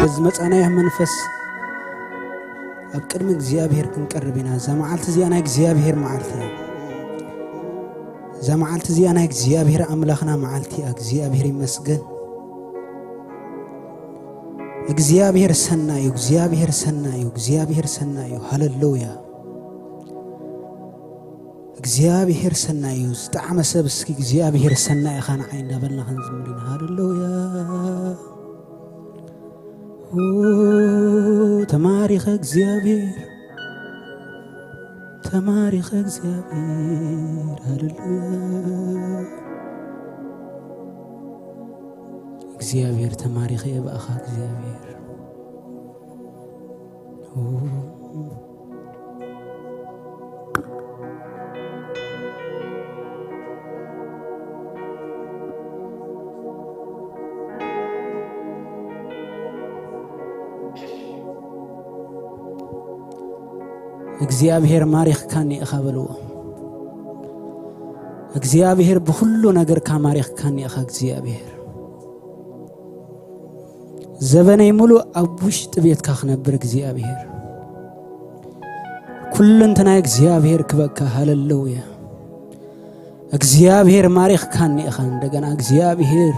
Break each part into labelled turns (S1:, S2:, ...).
S1: በዝመጻና መንፈስ أبكر من እግዚአብሔር ክንቀርብና ዘማዓልት ዚያና እግዚአብሔር ማዓልት ዘማዓልት ዚያና እግዚአብሔር አምላኽና ማዓልት እግዚአብሔር ይመስገን እግዚአብሔር ሰናዩ እግዚአብሔር ሰናዩ እግዚአብሔር ሰናዩ ሃሌሉያ እግዚአብሔር ሰናዩ ዝተዓመ ሰብ እስኪ እግዚአብሔር ሰናይ ኻና ዓይና በልና ክንዝምልና ሃሌሉያ تماريخ እግዚአብሔር تماريخ እግዚአብሔር ሃሌሉያ እግዚአብሔር تماريخ يبقى እግዚአብሔር እግዚአብሔር ማሪኽ ካኒ እኻበልዎ እግዚአብሔር በሁሉ ነገር ካማሪኽ ካኒ እኻ እግዚአብሔር ዘበነይ ሙሉ አቡሽ ጥቤት ካኽነብር እግዚአብሔር ኩልንተና እግዚአብሔር ክበካ ሃሌሉያ እግዚአብሔር ማሪኽ ካኒ እኻ እንደገና እግዚአብሔር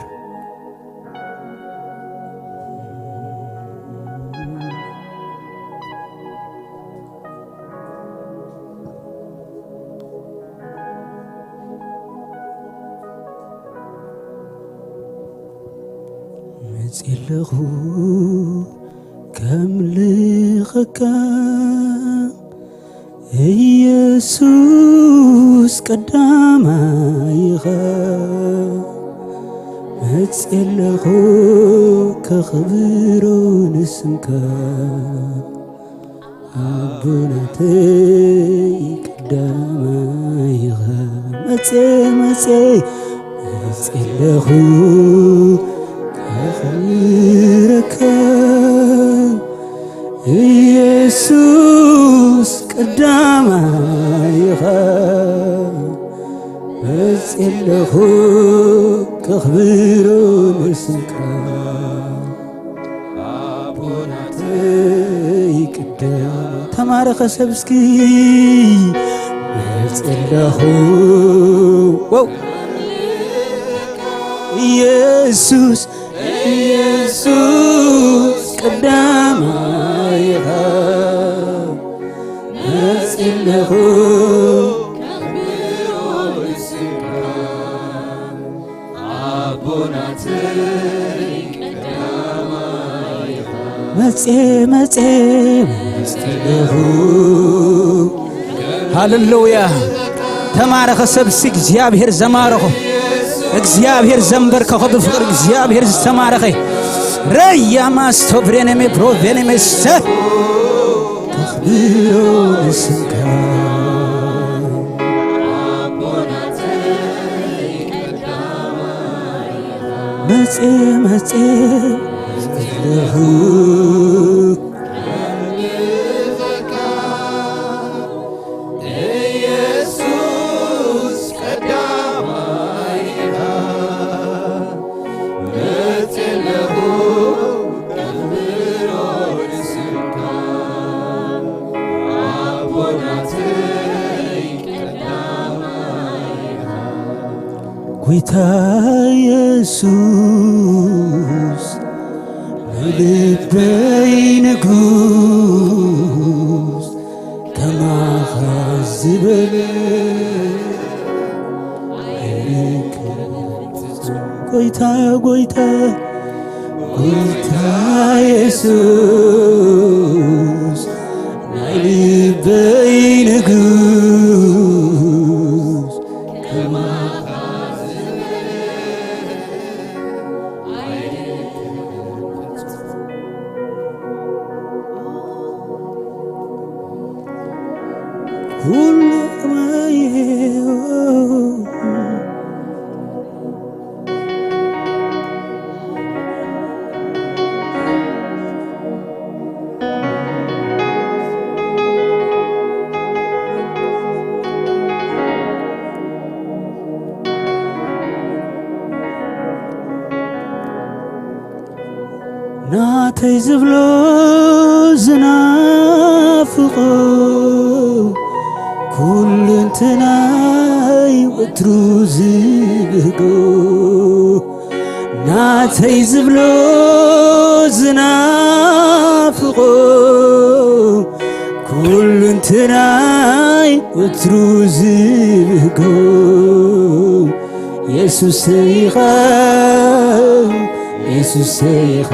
S1: مزيلخو كملخك يسوس قدامايخا مزيلخو كخبرو نسمك أبونتي قدامايخا مزيلخو خيرك يسوس قدامايخ بسئله كخبرو نسمك أبوناتي قدام تمارخ سبسكي بسئله يسوس يسوس قدامايخ بسئله كبيرو اسمك أبوناتي قدامايخ بسئله هاللويا تمارخ سبسك እግዚአብሔር ዘማረኹ እግዚአብሔር ዘንበርከ በፍቅር እግዚአብሔር ዝተማረኸ ረያ ማስተብረነመ ፕሮቬነመስ ተኽቢሮ እስምካ መጽ ለሁ ጌታ ኢየሱስ ልበይ ንጉስ ከማኸዝበል ጌታ ኢየሱስ ልበይ ንጉስ ናተይ ዝብሎ ዝናፍቆ ኩሉ እንትናይ ወትሩ ዝብህጎ ናተይ ዝብሎ ዝናፍቆ ኩሉ እንትናይ ወትሩ ዝብህጎ ኢየሱሰይ ኢኻ ኢየሱሰይ ኢኻ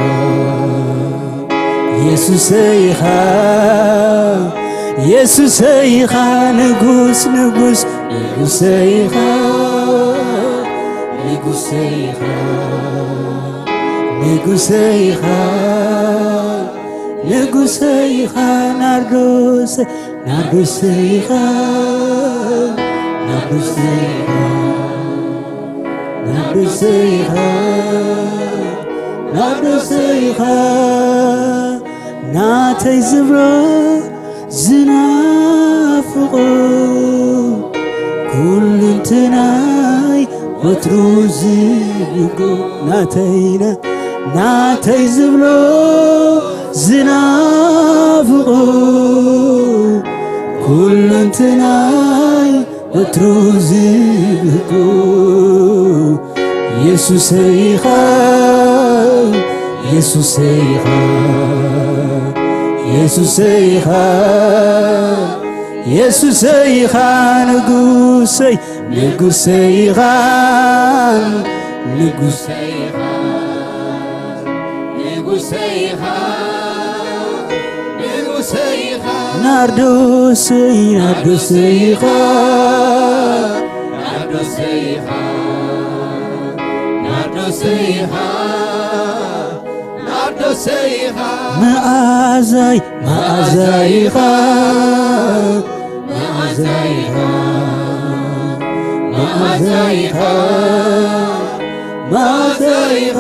S1: ኢየሱሰይ ኢኻ ኢየሱሰይ ኢኻ ንጉስ ንጉስ ንጉሰይ ኢኻ ንጉሰይ ኢኻ ንጉሰይ ኢኻ ንጉሰይ ኢኻ ናርዶሰይ ናርዶሰይ ኢኻ ናርዶሰይ ኢኻ ናርዶሰይ ኢኻ ናርዶሰይ ኢኻ ናተይ ዝብሎ ዝናፍቆ ኩሉ እንትናይ ወትሩ ዝብህጎ ናተይ ዝብሎ ዝናፍቆ ኩሉ እንትናይ ወትሩ ዝብህጎ ኢየሱሰይ ኢኻ ኢየሱሰይ ኢኻ ኢየሱሰይ ኢኻ ኢየሱሰይ ኢኻ ንጉሰይ ንጉሰይ ኢኻ ንጉሰይ ኢኻ ንጉሰይ ኢኻ ንጉሰይ ኢኻ ናርዶሰይ ናርዶሰይ ኢኻ ናርዶሰይ ኢኻ ናርዶሰይ ኢኻ ናርዶሰይ ኢኻ መዓዛይ መዓዛይ ኢኻ መዓዛይ ኢኻ መዓዛይ ኢኻ መዓዛይ ኢኻ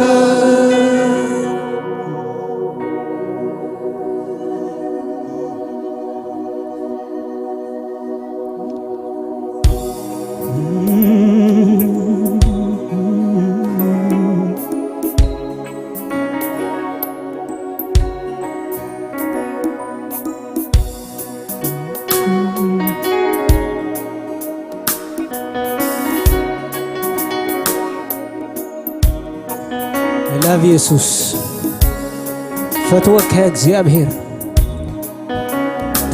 S1: ላቭ ኢየሱስ ፈትወከ እግዚአብሔር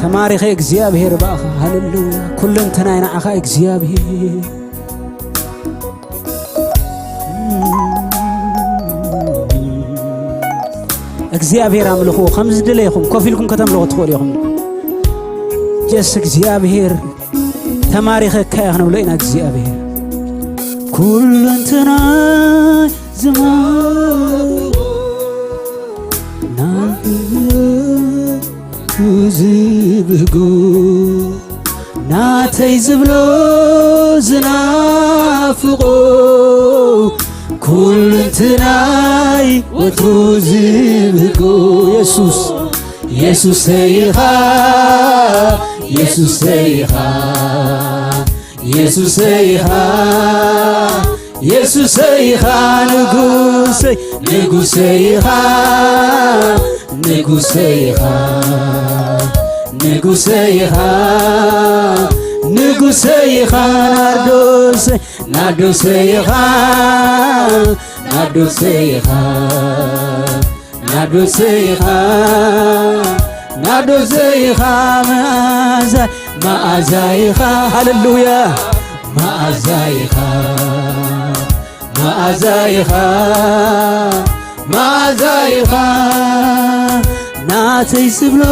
S1: ተማሪኸ እግዚአብሔር ባእኻ ሃሌሉያ ኩሉ እንትናይ ንዓኻ እግዚአብሔር እግዚአብሔር አምልኹ ከምዝ ድለይኹም ኮፍ ኢልኩም ከተምልኹ ትኽእሉ ኢኹም ጀስ እግዚአብሔር ተማሪኸካ ኢኻ ንብሎ ኢና እግዚአብሔር ኩሉ እንትናይ ዝማፍቆ ዝብህጎ ናተይ ዝብሎ ዝናፍቆ ኩሉ እንትናይ ወትሩ ዝብህጎ ኢየሱስ ኢየሱሰይ ኢኻ ኢየሱሰይ ኢኻ ኢየሱሰይ ኢኻ ኢየሱሰይ ኢኻ ንጉሰይ ንጉሰይ ኢኻ ንጉሰይ ኢኻ ንጉሰይ ኢኻ ንጉሰይ ኢኻ ናርዶሰይ ናርዶሰይ ኢኻ ናርዶሰይ ኢኻ ናርዶሰይ ኢኻ ናርዶሰይ ኢኻ መዓዛይ መዓዛይ ኢኻ ሃሌሉያ መዓዛይ ኢኻ መዓዛይ ኢኻ መዓዛይ ኢኻ ናተይ ዝብሎ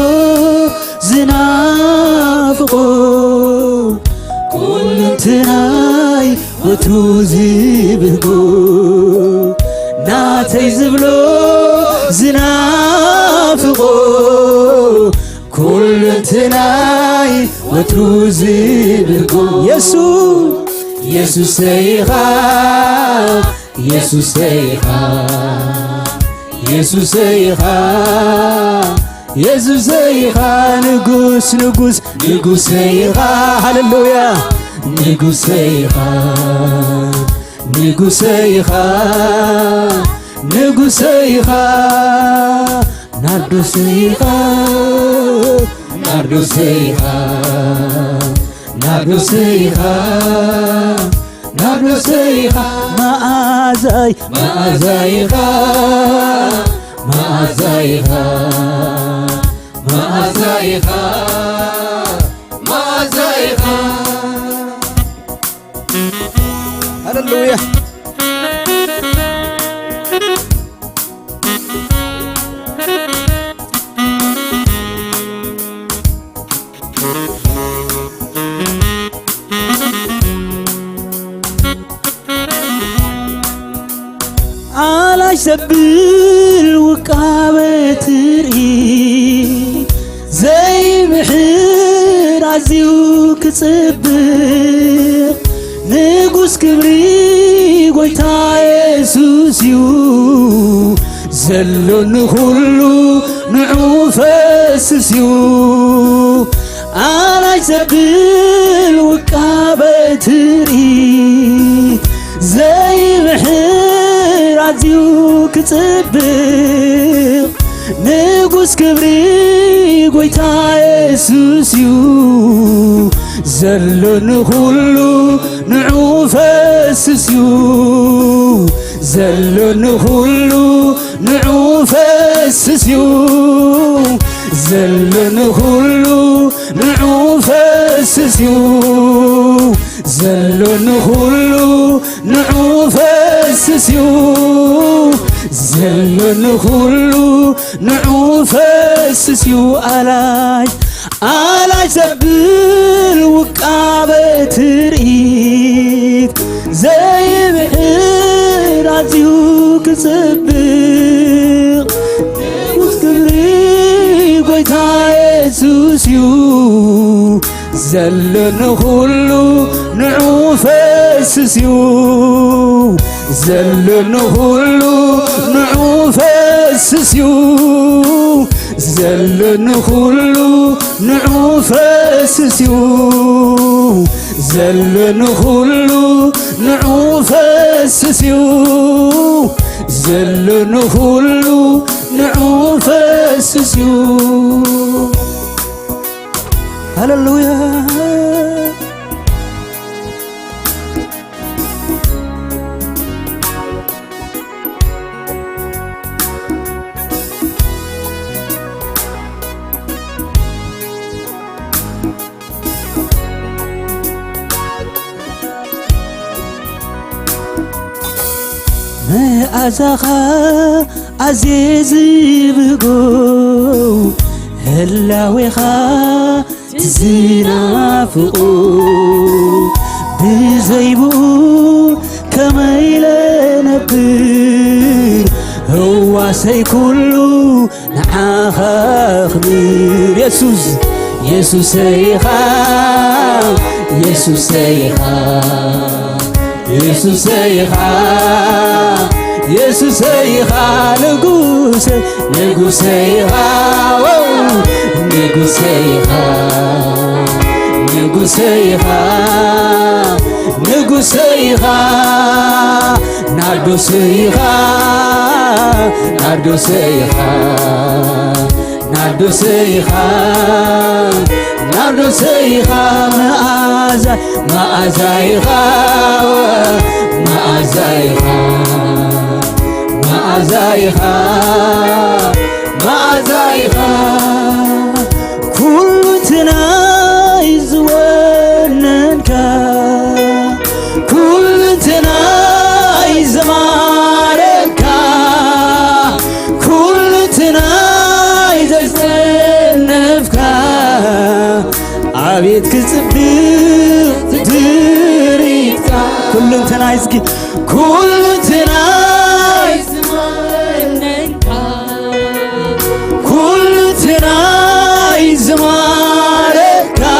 S1: ዝናፍቆ ኩሉ እንትናይ ወትሩ ዝብህጎ ናተይ ዝብሎ ዝናፍቆ ኩሉ እንትናይ ወትሩ ዝብህጎ ኢየሱስ ኢየሱሰይ ኢኻ ኢየሱሰይ ኢኻ ኢየሱሰይ ኢኻ ኢየሱሰይ ኢኻ ንጉስ ንጉስ ንጉሰይ ኢኻ ሃሌሉያ ንጉሰይ ኢኻ ንጉሰይ ኢኻ ንጉሰይኻ ናርዶሰይኻ ናርዶሰይኻ ናርዶሰይኻ ናርዶሰይኻ መዓዛይ መዓዛይኻ መዓዛይኻ መዓዛይኻ መዓዛይኻ ሃሌሉያ علاش زبل وقابتري زي بحر عزيو كصبق نغوس كبري غويتا يسوس يو زلون كله نعو فسس يو علاش زبل وقابتري زي بحر عزيو كصبق نغوس كبري غويتا يسوس يو زلون كله نعو فسس يو زلون كله نعو فسس يو زلون كله نعو فسس يو زلون كله نعو فسس يو زلون كله نعو فسس يو علاش زبل وقابة رئيت زي بحر عزيو كصبق نغوس كبري غويتا يسوس يو زلون كله نعو فسس يو زلون كله نعو فسس يو زلون كله نعو فسس يو زلون كله نعو فسس يو زلون كله نعو فسس يو هللويا مأزاخا عزيز بقو هلاويخا تزنافقو بزيبو كما يلنبر هو سيكلو نعاخا خبير يسوس يسوس سيخا يسوس سيخا يسوس سيخا يسوس سيخا نغوس نغوس سيخا نغوس سيخا نغوس سيخا نغوس سيخا ناردو سيخا ناردو سيخا ناردو سيخا ناردو سيخا مأزاي مأزايخا مأزايخا مأزايخا مأزايخا كل تناي زواننكا كل تناي زمانكا كل تناي زنفكا عبيد كصبق تدريكا كل تناي زكي كل تناي زمانكا كل تناي زمانكا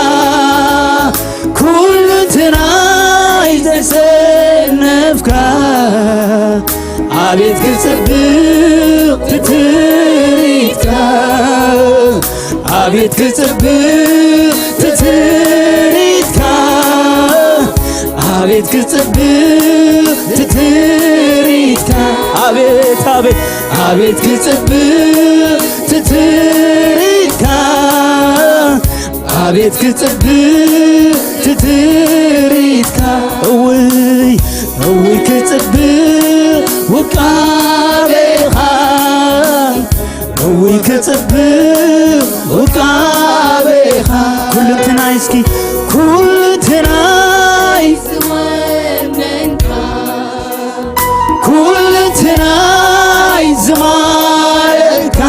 S1: كل تناي زنفكا عبيد كصبق تدريكا عبيد كصبق تدريكا عبيد كصبق تدريكا عبيد አቤት ክጽብቕ ትትሪትካ አቤት ክጽብቕ ትትሪትካ እውይ ክጽብቕ ውቃቤኻ እውይ ክጽብቕ ውቃቤኻ ኩልንትናይ እስኪ ኩልንትናይ ዝወነንካ ኩልንትናይ ዝማልካ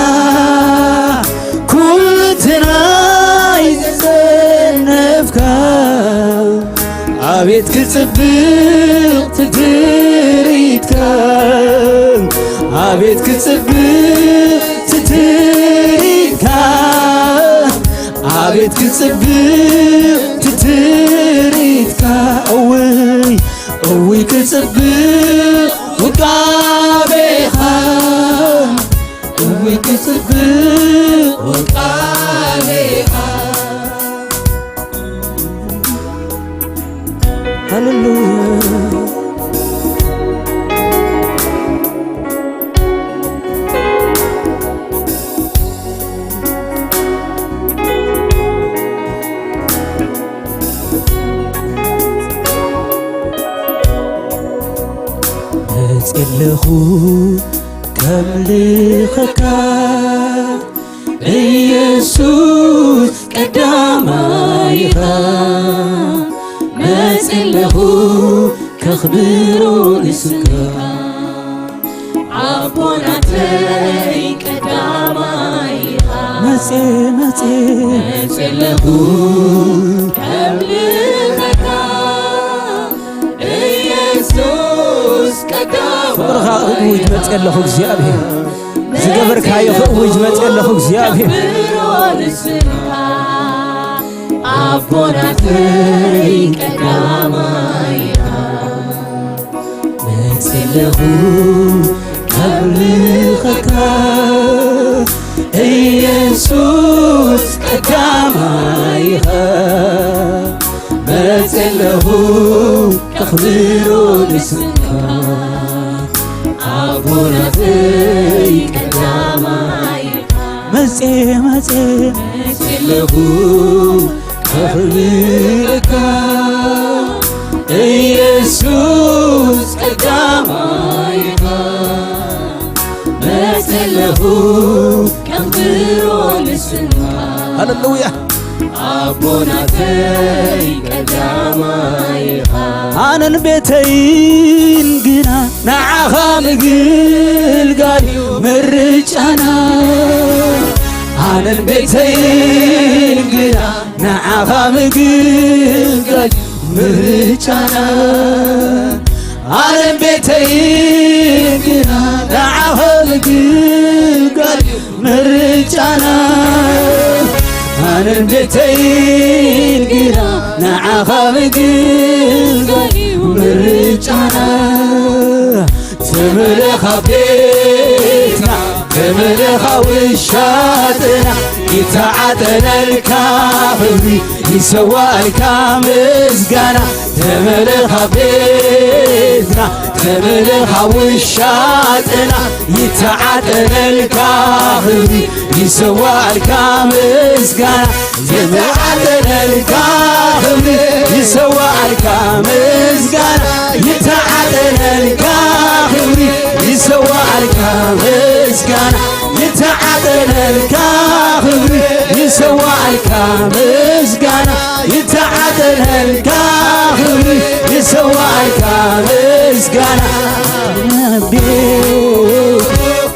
S1: ኩልንትናይ ዝጸነፍካ አቤት ክጽብቕ ትትሪትካ አቤት ክጽብቕ ትትሪትካ አቤት ክጽብቕ ትትሪትካ እውይ ክጽብቕ ውቃቤኻ እውይ ክጽብቕ ውቃቤኻ ሃሌሉያ መጽለኹ ከምልኸካ ኢየሱስ ቀዳማይኻ መጽለኹ ከኽብሮ ንስካ አቦናተይ ቀዳማይኻ መጽለኹ ከምልኸካ ኢየሱስ ፍቅርኻ እውይ መጽለኹ እግዚአብሔር ዝገበርካዮ እውይ መጽለኹ እግዚአብሔር አቦናተይ ቀዳማይኻ መጽለኹ ከምልኸካ ኢየሱስ ቀዳማይኻ መጽለኹ ከኽብሮ ንስካ አቦናተይ ቀዳማይኻ መጽለኹ ከኽብርካ ኢየሱስ ቀዳማይኻ መጽለኹ ከኽብሮ ንስካ ሃሌሉያ አቦናተይ ቀዳማይኻ ኣነን ቤተይን ግና ንዓኻ ምግልጋል ምርጫና ኣነን ቤተይን ግና ንዓኻ ምግልጋል ምርጫና ኣነን ቤተይን ግና ንዓኻ ምግልጋል ምርጫና ኣነን ቤተይን ግና ንዓኻ ምግልጋል ምርጫና ተመለኻ ቤትና ተመለኻ ውሻጥና ይተዓጠነልካ ክብሪ ይሰዋልካ ምስጋና ተመለኻ ቤትና ተመለኻ ውሻጥና ይተዓጠነልካ ክብሪ ይሰዋልካ ምስጋና ይተዓጠነልካ ክብሪ ይሰዋልካ ምስጋና ይተዓጠነልካ ክብሪ ይሰዋልካ ምስጋና ይተዓጠነልካ ክብሪ ይሰዋልካ ምስጋና ይተዓጠነልካ ክብሪ ይሰዋልካ ምስጋና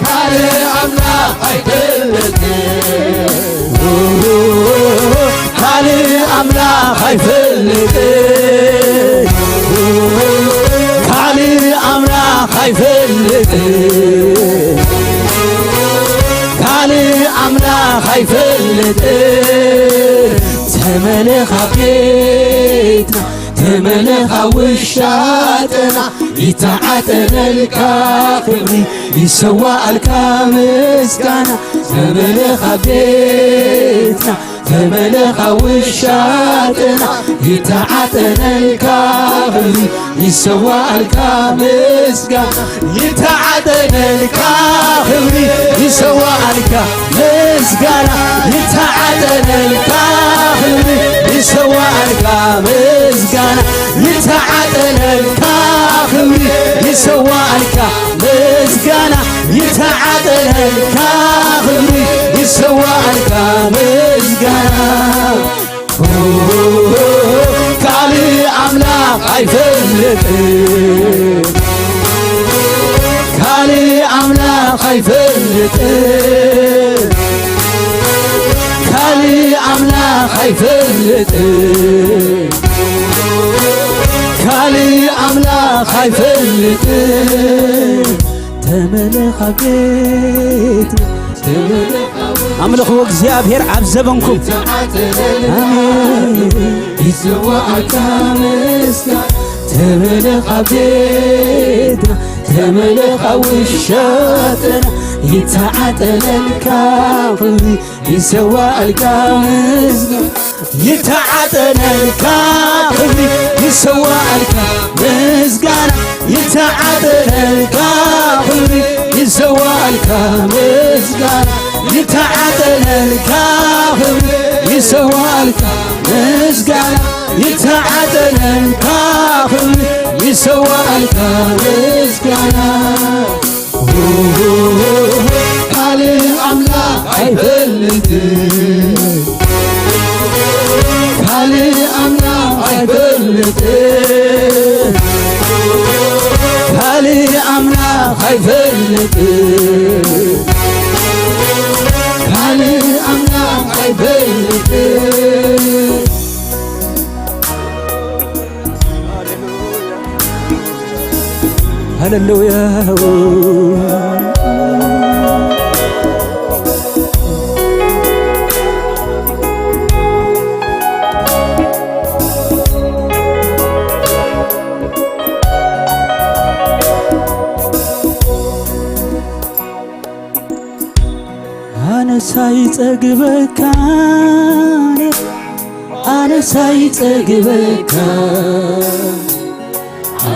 S1: ካልእ ኣምላኽ ኣይፈልጥን ካልእ ኣምላኽ ኣይፈልጥን ካልእ ኣምላኽ ኣይፈልጥን ካልእ ኣምላኽ ኣይፈልጥን ተመለኻ ቤትና تملخ وشاتنا يتعتلك خبري يسوى الكامسكنا تملخ بيتنا تملخ وشاتنا يتعتلك خبري يسوى الكامسكنا يتعتلك خبري يسوى الكامسكنا يتعتلك خبري يسوى الكامسكنا يتعتلك خبري يسوى الكامسكنا يتعتلك خبري يسوى الكامسكنا كالي أملاك يفلت كالي أملاك يفلت كالي أملاك يفلت كالي أملاك يفلت تملخ بيتنا أملخوا እግዚአብሔር ኣብ ዘበንኩም يسوى الكامسكنا تملخ بيتنا تملخ وشاتنا يتعتلك خبري يسوى الكامسكنا يتعتلك خبري يسوى الكامسكنا يتعتلك خبري يسوى الكامسكنا يتعتلك خبري يسوى الكامسكنا يتعتلك خبري يسوى الكامسكنا كالي أملاك يفلت كالي أملاك يفلت كالي أملاك يفلت كالي أملاك يفلت هللويا أنا سايتقبك أنا سايتقبك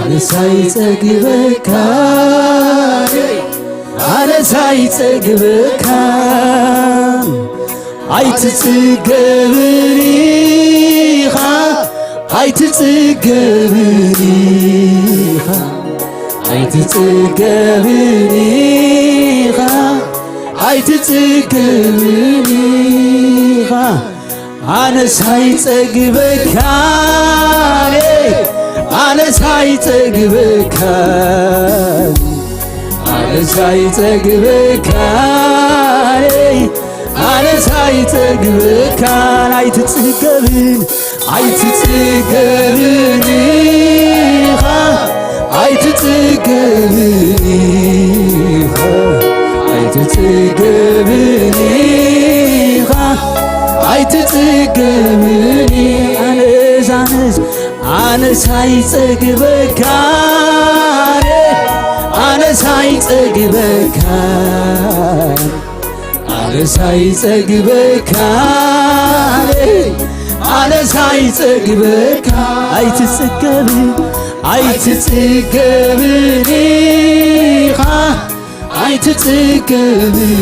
S1: أنا سايتقبك أنا سايتقبك أيتتقبني أيتتقبني أيتتقبني أيتتقبني أنا سايتقبك أنا سايتقبك أنا سايتقبك أنا سايتقبك أيتتقبني أيتتقبني أيتتقبني أيتتقبني أيتتقبني أنا سايتقبك أنا سايتقبك أنا سايتقبك أنا سايتقبك أيتتقبني أيتتقبني أيتتقبني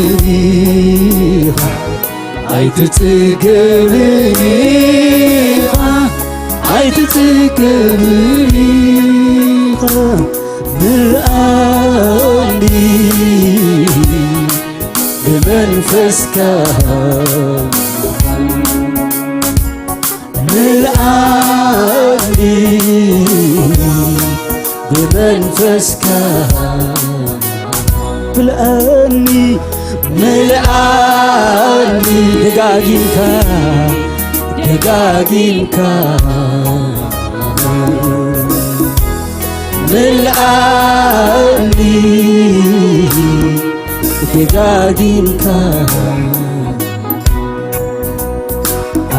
S1: أيتتقبني أيتتقبني ملأني بمنفسك ملأني بمنفسك ملأني ملأني دقاقينك دقاقينك ملأني دقاقينك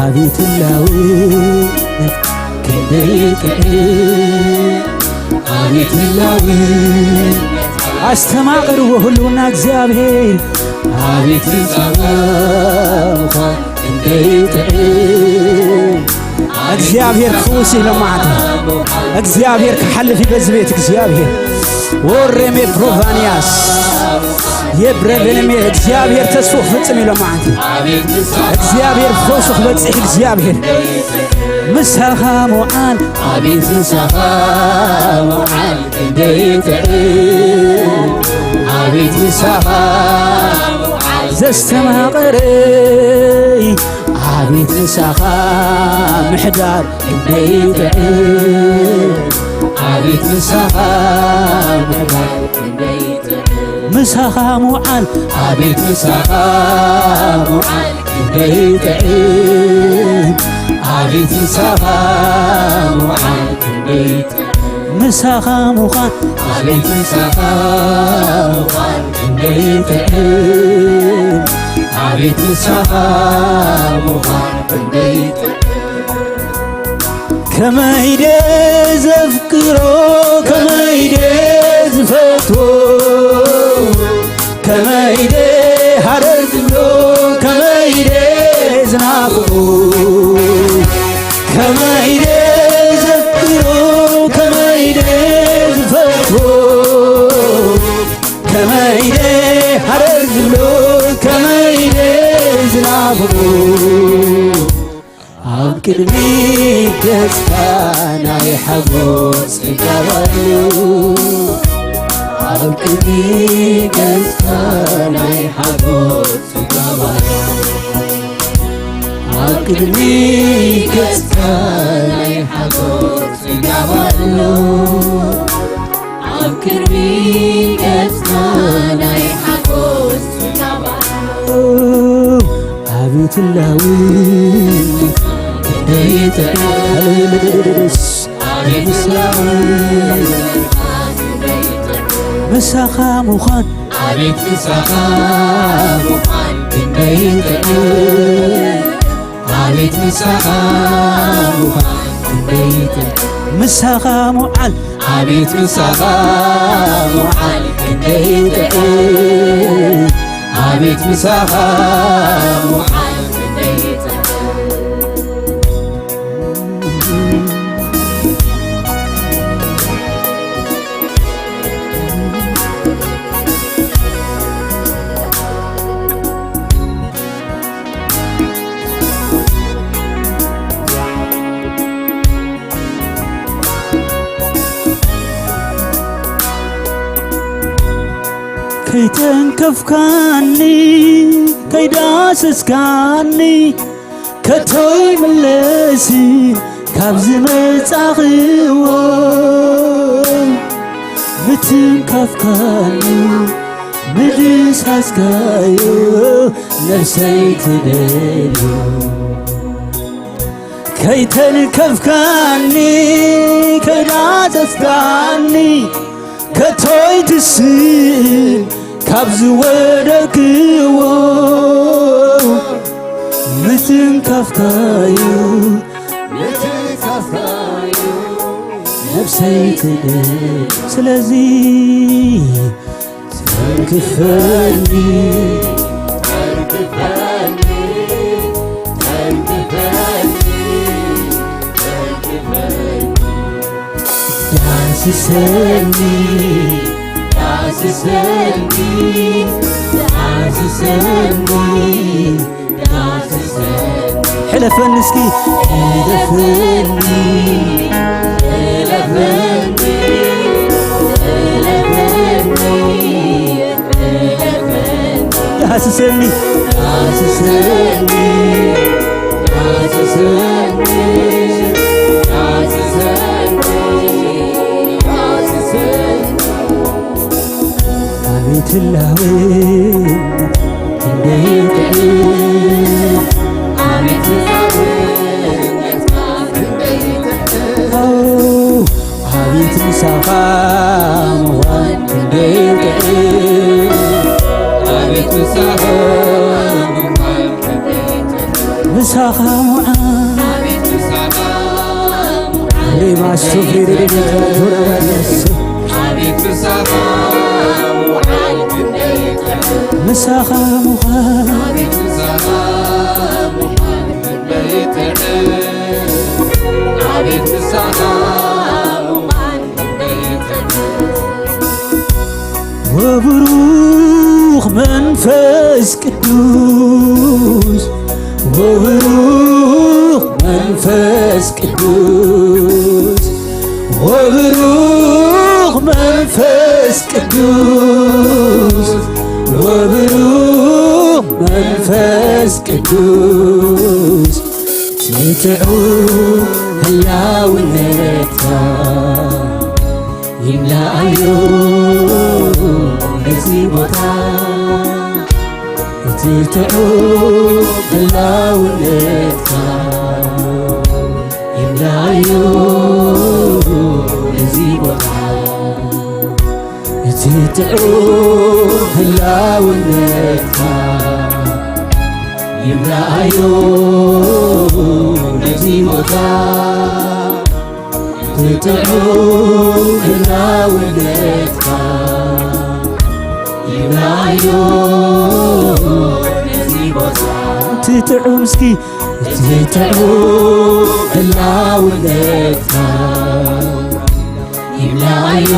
S1: አቤት ላውነት
S2: አቤት ህላዌን
S1: አስተማቅር ወሁሉና እግዚአብሔር
S2: አቤት ንጻባኻ እንደይጥዕም
S1: እግዚአብሔር ክውስ ይለማዕት እግዚአብሔር ከሐልፍ ይበዝቤት እግዚአብሔር ወሬሜ ፕሮቫኒያስ የብረበነሜ እግዚአብሔር ተስፎ ፍጽም ይለማዕት እግዚአብሔር ፈውስኽ በጽሕ እግዚአብሔር ምሳኻ ሞዓል
S2: አቤት ምሳኻ ሞዓል እንደይጥዕም አቤት ምሳኻ
S1: ዘስተማቐረይ አቤት ምሳኻ ምሕዳር እንደይጥዕም
S2: አቤት ምሳኻ ምሕዳር እንደይጥዕም
S1: ምሳኻ ሞዓል
S2: አቤት ምሳኻ ሞዓል እንደይጥዕም አቤት ምሳኻ ሞዓል እንደይጥዕም
S1: ምሳኻ ሙኻን
S2: አቤት ምሳኻ ሞዓል እንደይጥዕም አቤት ምሳኻ ሞዓል እንደይጥዕም
S1: ከመይደ ዘፍቅሮ ከመይደ ዝፈትዎ ከመይደ ሃረር ዝብሎ ከመይደ ዝናፍቁ ከመይደ ዘፍቅሮ ከመይደ ዝፈትዎ ከመይደ ሃረር ዝብሎ ከመይደ ዝናፍቁ ኣብ ቅድሚ ገጽካ ናይ ሓጎስ ይገባሉ ኣብ ቅድሚ ገጽካ ናይ ሓጎስ ይገባሉ ኣብ ቅድሚ ገጽካ ናይ ሓጎስ ይገባሉ
S2: ኣብ ቅድሚ ገጽካ ናይ ሓጎስ ይገባሉ
S1: አቤት ህላዌ እንደይጥዕም
S2: አቤት ምሳኻ
S1: ምሳኻ ሙኻን
S2: አቤት ምሳኻ ሙኻን እንደይጥዕም አቤት ምሳኻ ሙኻን እንደይጥዕም
S1: ምሳኻ ሞዓል
S2: አቤት ምሳኻ ሞዓል እንደይጥዕም አቤት ምሳኻ ሞዓል እንደይጥዕም
S1: ከይተንከፍካኒ ከይዳሰስካኒ ከቶይ መለሲ ካብ ዝመጻኽዎ ምትንከፍካኒ ምድሳስካዮ ነፍሰይ ትደልዮ ከይተንከፍካኒ ከይዳሰስካኒ ከቶይ ትስል ካብ ዝወደክዎ ምትንከፍካዩ ነፍሰይ ትደል ስለዚ ተንክፈኒ ዳስሰኒ
S2: ዳስሰኒ ዳስሰኒ ዳስሰኒ
S1: ሕለፈኒ እስኪ
S2: ሕለፈኒ ሕለፈኒ ሕለፈኒ ሕለፈኒ
S1: ዳስሰኒ
S2: ዳስሰኒ ዳስሰኒ
S1: አቤት ህላዌ እንደይጥዕም
S2: አቤት
S1: አቤት ምሳኻ ሞዓል እንደይጥዕም
S2: አቤት ምሳኻ ሞዓል
S1: ምሳኻ ሞዓል
S2: አቤት ምሳኻ
S1: ሬማስ ሶፍሬ ቶራባዲያስ
S2: አቤት ምሳኻ ሙዓል እንደይቀር
S1: ምሳኻ ሙዓል
S2: አቤት ምሳኻ ሙዓል እንደይቀር አቤት ምሳኻ ሙዓል እንደይቀር
S1: ወብሩኽ መንፈስ ቅዱስ ወብሩኽ መንፈስ ቅዱስ ወብሩኽ መንፈስ ቅዱስ ወብሩኽ መንፈስ ቅዱስ ትትዑ ህላውነትካ ይምልአዮ በዚህ ቦታ ትትዑ ህላውነትካ ይምልአዮ በዚህ ቦታ ትትዑ ህላውነትካ ይምልአዮ በዚህ ቦታ ትትዑ ህላውነትካ ይምልአዮ በዚህ ቦታ ትትዑ እስኪ ትትዑ ህላውነትካ ይምልአዮ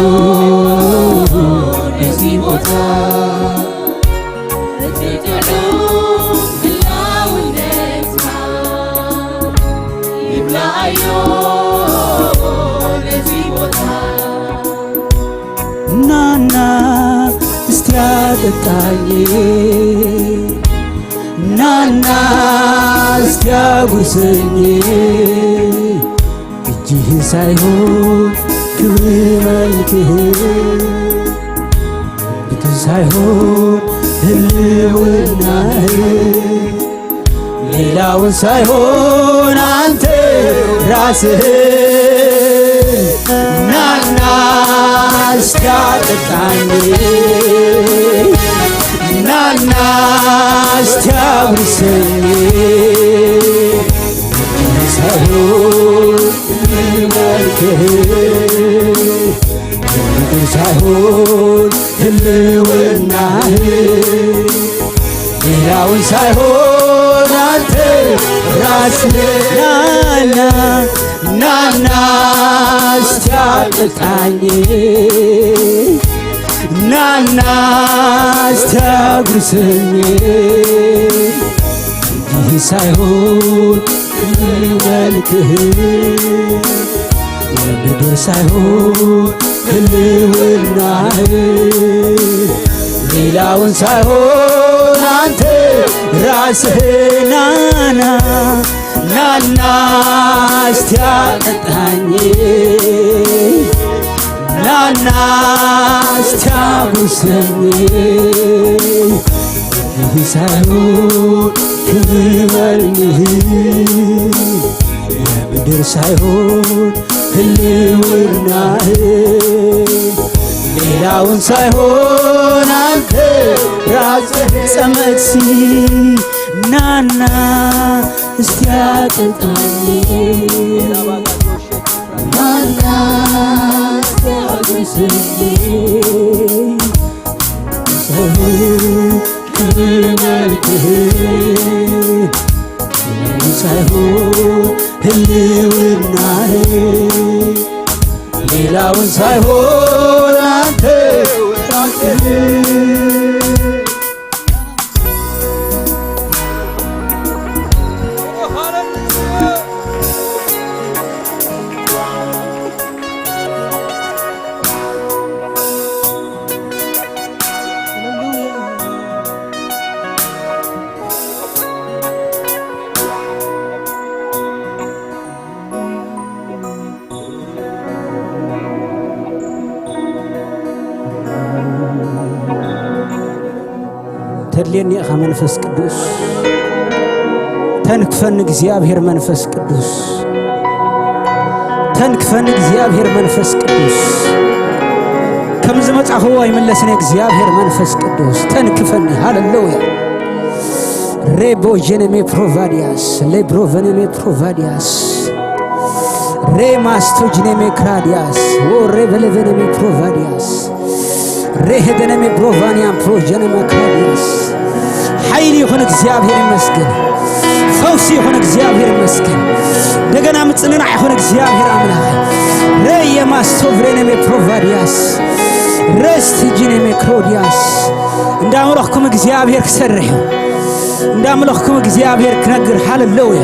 S1: በዚህ ቦታ ትትዑ ህላውነትካ ይምልአዮ በዚህ ቦታ ናና እስቲ አጠጣኝ ናና እስቲ አጉርሰኝ እጅህ ሳይሆን ክብር መልክህ ቤት ሳይሆን ህልውናህ ሌላውን ሳይሆን አንተ ራስህ ናና እስቲ አጠጣኝ ናና እስቲ አጉርሰኝ ሳይሆን መልክህ ምድር ሳይሆን ህልውናህ ሌላውን ሳይሆን አንተ ራስህ ናና ናና እስቲ አጠጣኝ ናና እስቲ አጉርሰኝ ይህ ሳይሆን መልክህ የምድር ሳይሆን ህልውናህ ሌላውን ሳይሆን አንተ ራስህ ናና ናና እስቲ አጠጣኝ ናና እስቲ አጉርሰኝ ይህ ሳይሆን ክብር መልክህ የምድር ሳይሆን ህልውናህ ሌላውን ሳይሆን አንተ ራስህ ጸመሲ ናና እስቲ አጠጣኝ ናና እስቲ አጉርሰኝ ክብር መልክህ ሳይሆን ህልውናህ ሌላውን ሳይሆን አንተ ራስህ ተድልየኒ ኢኻ መንፈስ ቅዱስ ተንክፈኒ እግዚአብሔር መንፈስ ቅዱስ ተንክፈኒ እግዚአብሔር መንፈስ ቅዱስ ከም ዝመጻኸው አይመለስኒ እግዚአብሔር መንፈስ ቅዱስ ተንክፈኒ ሃሌሉያ ሬቦ ጀነሜ ፕሮቫዲያስ ሌብሮ ቨነሜ ፕሮቫዲያስ Remastogineme cradias, o revelveneme provadias, rehedeneme provaniam progeneme cradias. Hayli يكون እግዚአብሔር ይመስገን ፈውስ ይሁን እግዚአብሔር ይመስገን እንደገና ምጽንና ይሁን እግዚአብሔር አምላክ ረየማስቶቭሬነሜ ፕሮቫዲያስ ረስቲጂነሜ ክሮዲያስ እንዳምለኽኩም እግዚአብሔር ክሰርሕ እንዳምለኽኩም እግዚአብሔር ክነግር ሃሌሉያ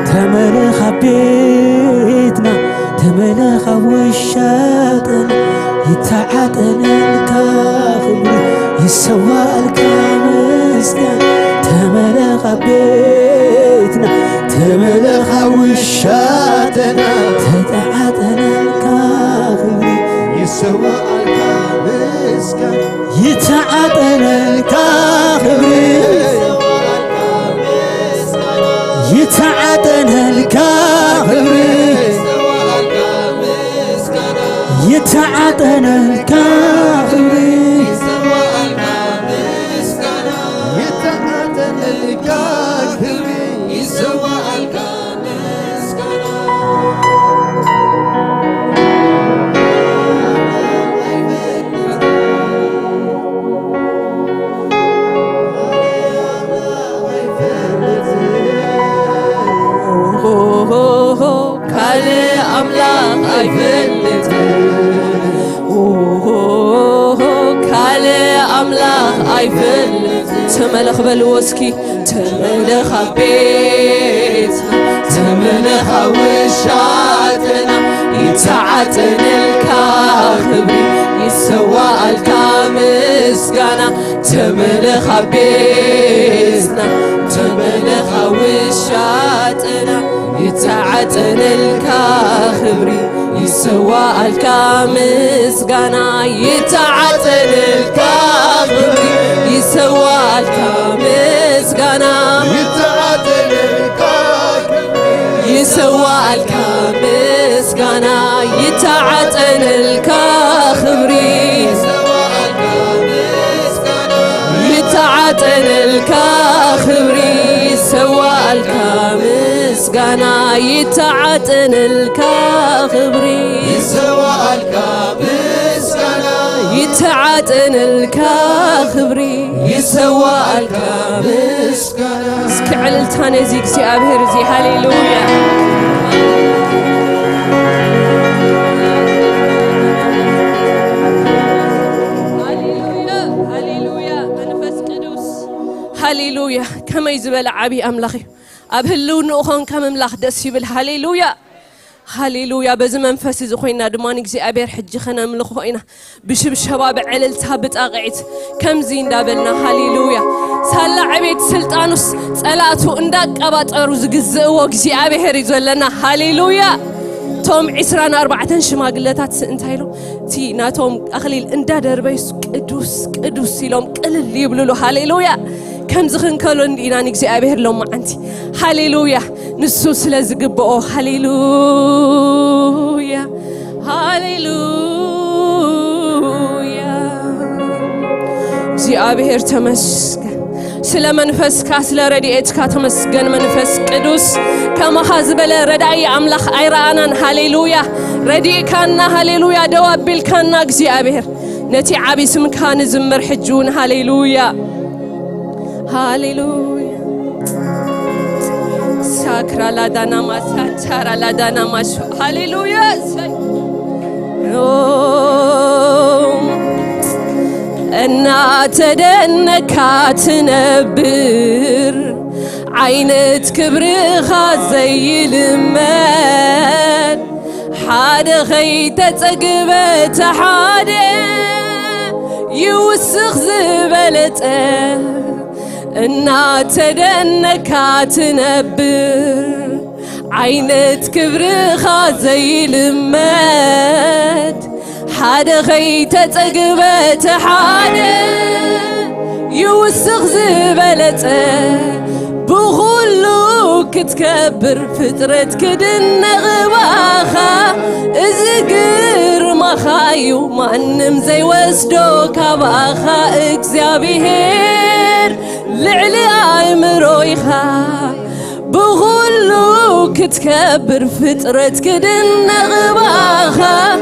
S1: ተመለኻ ቤትና ተመለኻ ወሻጥን ይተዓጠነልካ ክብሪ ይሰዋልካ መስገን ተመለኻ ቤትና ተመለኻ ወሻጥና ተተዓጠነልካ ክብሪ ይሰዋልካ መስገን ይተዓጠነልካ ክብሪ يتعدنلك خبري يتعدنلك خبري يتعدنلك خبري يسوى تملخ بالوسكي تملخ بيت تملخ وشاتنا يتعتن الكاخبي يسوى الكامسقنا تملخ بيتنا تملخ وشاتنا يتعتن الكاخبري يسوى الكامسقنا يتعتن الكاخبري يسوى الكامسقنا يتعتن الكاخبري يسوى الكامسقنا يتعتن الكاخبري يتعتن الكاخبري يسوى الكامسقنا يتعتن الكاخبري يسوى الكامسقنا يتعتن الكاخبري يسوى الكامسقنا اسكعل التانيزيك سي أبهرزي هاليلويا هاليلويا كما يزبل عبي أملاخي أبهلون أخون كم أملاخ دسي بالهاليلويا هاليلويا بزمن فاسز خوينا دمانك زي أبير حج خنا ملخ خوينا بشب شباب علل تهبت أقعد كم زين دابلنا هاليلويا سهلا عبيد سلطانوس صلاتو انداك أبات أروز جزء زي أبير يزولنا هاليلويا توم عسران 4 شماغلتات سنتايلو تي ناتوم أخليل اندا دربيس قدوس قدوس يلوم قلل يبللو هاليلويا كم زخن كلون ديناني እግዚአብሔር لهم أنتي هاليلويا نسو سلازقبو هاليلويا هاليلويا እግዚአብሔር ተመስገን ስለ መንፈስካ ስለ ረድኤትካ ተመስገን መንፈስ ቅዱስ ከመሐዝበለ ረዳይ አምላኽ አይራናን ሃሌሉያ ረድኤካና ሃሌሉያ ደዋቢልካና እግዚአብሔር ነቲ ዓቢ ስምካ ንዝምር ሕጁን ሃሌሉያ ሃሌሉያ ሳክራ ላዳና ማሳቻራ ላዳና ማሽ ሃሌሉያ እናተደነካት ነብር عينت كبرها زي المال حدا خيتة تقبت حدا يوسخ زبلته እናተደነካት ነብር عينت كبرها زي المال حدا خيتة تقبت حدا يوسخ زبلته بغلو كتكبر فترة كدن غباخا ازقر مخايو مانم زي وسدو كباخا اكزابيهر لعلي امرويخا بغلو كتكبر فطرت كدنا غباخا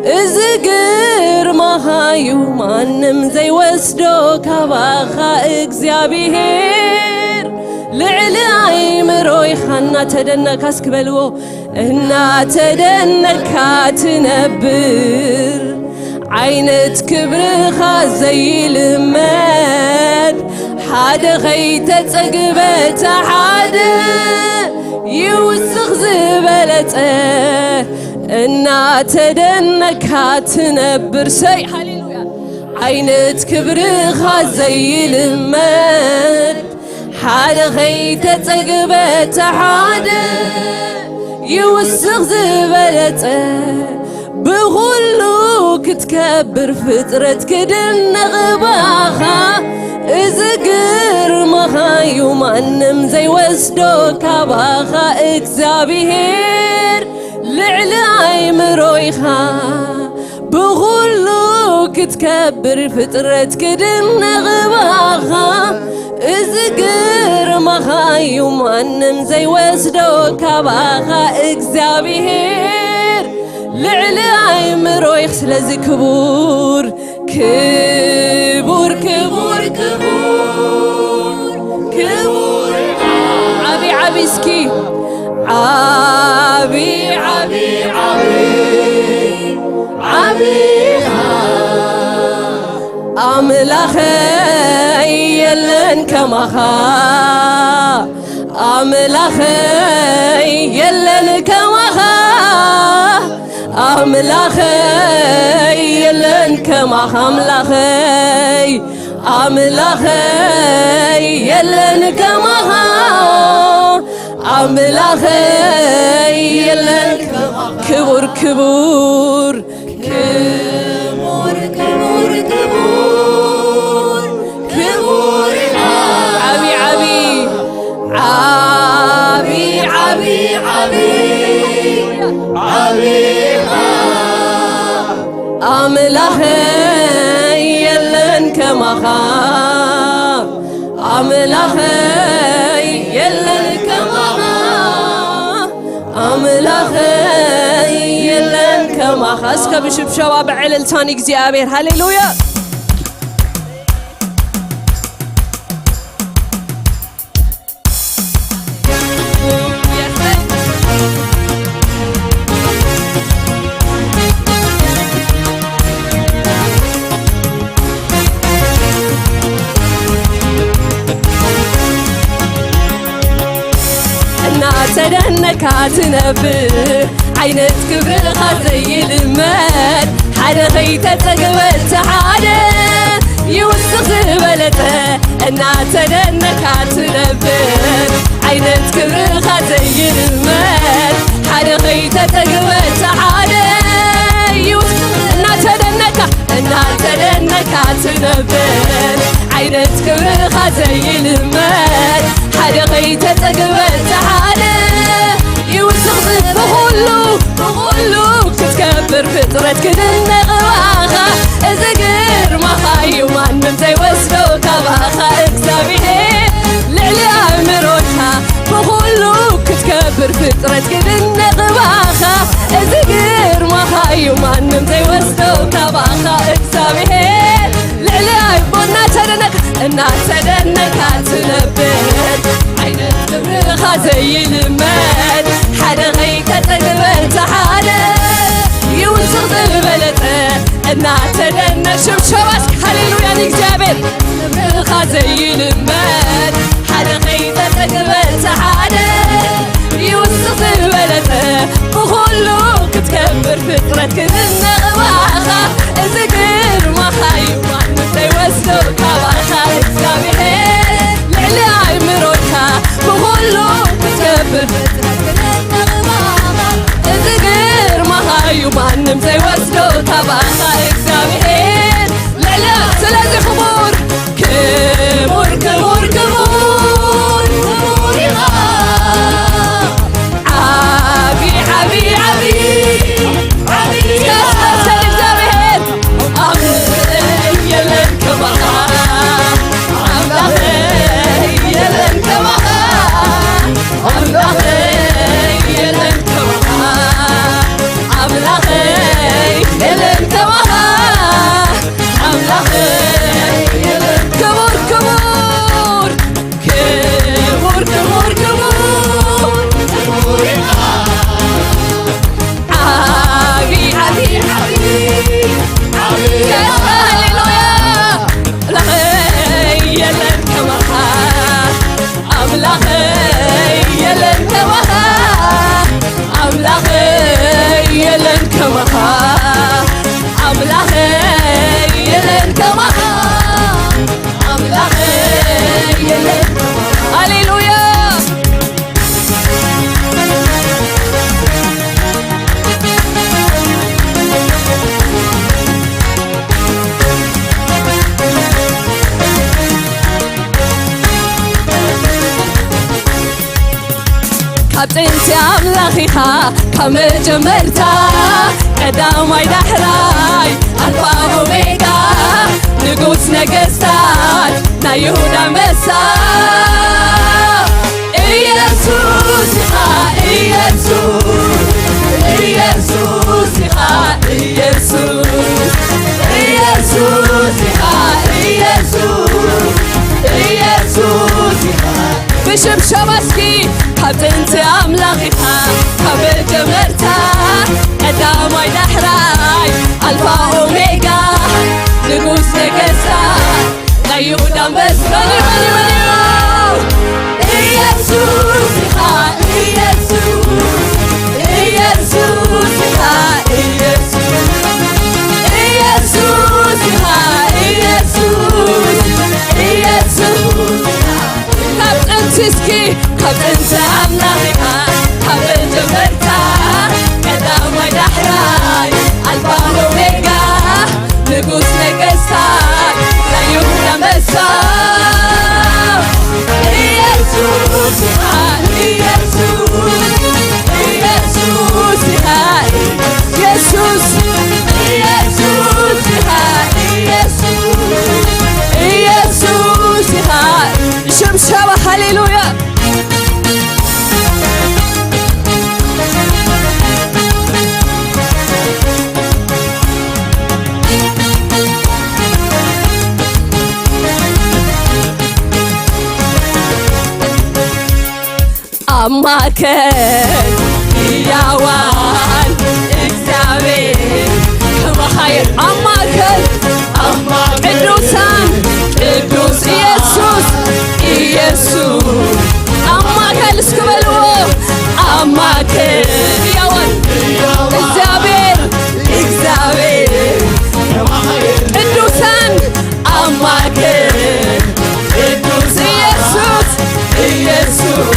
S1: إزقر ما هايو مانم زي وسدو كباخا إكزيابيهير لعلي مروي خانا تدنك اسكبلو إنا تدنك تنبر عينت كبرخا زي الماد حدا غيتت أقبت حدا يوسخ زبلته إنا تدنك تنبر سي هاليلويا عينت كبرخا زي الماد حدا غيتت أقبت حدا يوسخ زبلته بغلو كتكبر فطرت كدنا غباخا إزقر مخايو مانم زي وسدو كباخا إكزابيهير لعلاي مرويخا بغلو كتكبر فطرت كدنا غباخا إزقر مخايو مانم زي وسدو كباخا إكزابيهير لعلاي مرويخ سلازي كبور كبور كبور كبور كبور عبي عبي سكي عبي عبي عبي عبي أملاخي يلن كمخا أملاخي يلن كمخا أملاخي يلن كمخا أملاخي أملاخي يلن كمخا أملاخي يلن كبور كبور كبور كبور كبور كبور عبي عبي عبي عبي عبي عبي أملاخي يلن كمخا أملاخي يلن كمخا أملاخي يلن كمخا اسكب شبشوا بعلل تاني እግዚአብሔር هاليلويا تدنك تنبر عينت كبرخا زي المال حدا غيتت تقبلت حدا يوسخ زبلته انا تدنك تنبر عينت كبرخا زي المال حدا غيتت تقبلت حدا يوسخ انا تدنك تنبر عينت كبرخا زي المال حدا غيتت تقبلت حدا يوسخ بغلو تتكبر فطرت كدنا غواخا إزقر مخايو مانم زي وسدو كباخا إكزابيهير لعلي مروحا بغلو تتكبر فطرت كدنا غواخا إزقر مخايو مانم زي وسدو كباخا إكزابيهير لعلي بونا تدنك إنا تدنك تنبر عينت كبرخا زي المال حدا غيتت تقبلت حدا يوسخ زبلته انا تدنا شبشباش هاليلويا نكزابر كبرخا زي المال حدا غيتت تقبلت حدا يوسخ زبلته بغلو كتكبر فطرت كدنا غواخا إزقر مخايو مانم زي وسدو كباخا إكزابيهير لعلي مروحا بغلو كتكبر فطرت كدنا غواخا إزقر مخايو مانم زي وسدو كباخا إكزابيهير لعلي سلازي خبور كبور የለም ሃሌሉያ ጥንት አምላኺኻ ካብ መጀመርታ ቀዳማይ ዳሕራይ ኣልፋ ኦሜጋ ንጉስ ነገስታት ናይ ይሁዳ አንበሳ ኢየሱስ ኢኻ ኢየሱስ ኢየሱስ ኢኻ ኢየሱስ ኢየሱስ ኢኻ ኢየሱስ ኢየሱስ ኢኻ ብሽምሸባ እስኪ ካብ ጥንቲ ኣምላኺኻ ካብ መጀመርታ ቀዳማይ ዳሕራይ ኣልፋ ኦሜጋ ንጉስ ነገስታት ናይ ይሁዳ አንበሳ ኢየሱስ ኢኻ ኢየሱስ ኢየሱስ ኢኻ ኢየሱስ ኢየሱስ ኢኻ ኢየሱስ ኢየሱስ ካብ ጥንቲ እስኪ ካብ ጥንቲ ኣምላኺኻ ካብ መጀመርታ ቀዳማይ ዳሕራይ ኣልፋ ኦሜጋ ንጉስ ነገስታት ናይ ይሁዳ አንበሳ ኢየሱስ ኢኻ ኢየሱስ ኢየሱስ ኢኻ ኢየሱስ ኢየሱስ ኢኻ ኢየሱስ ኢየሱስ ኢኻ ሽብሸባ ሃሌሉያ አማከን ያዋን እግዚአብሔር ከመሃይር አማከን ቅዱሳን ቅዱስ ኢየሱስ ኢየሱስ አማከን እስክበልዎ አማከን ያዋን እግዚአብሔር እግዚአብሔር ቅዱሳን አማከን ቅዱስ ኢየሱስ ኢየሱስ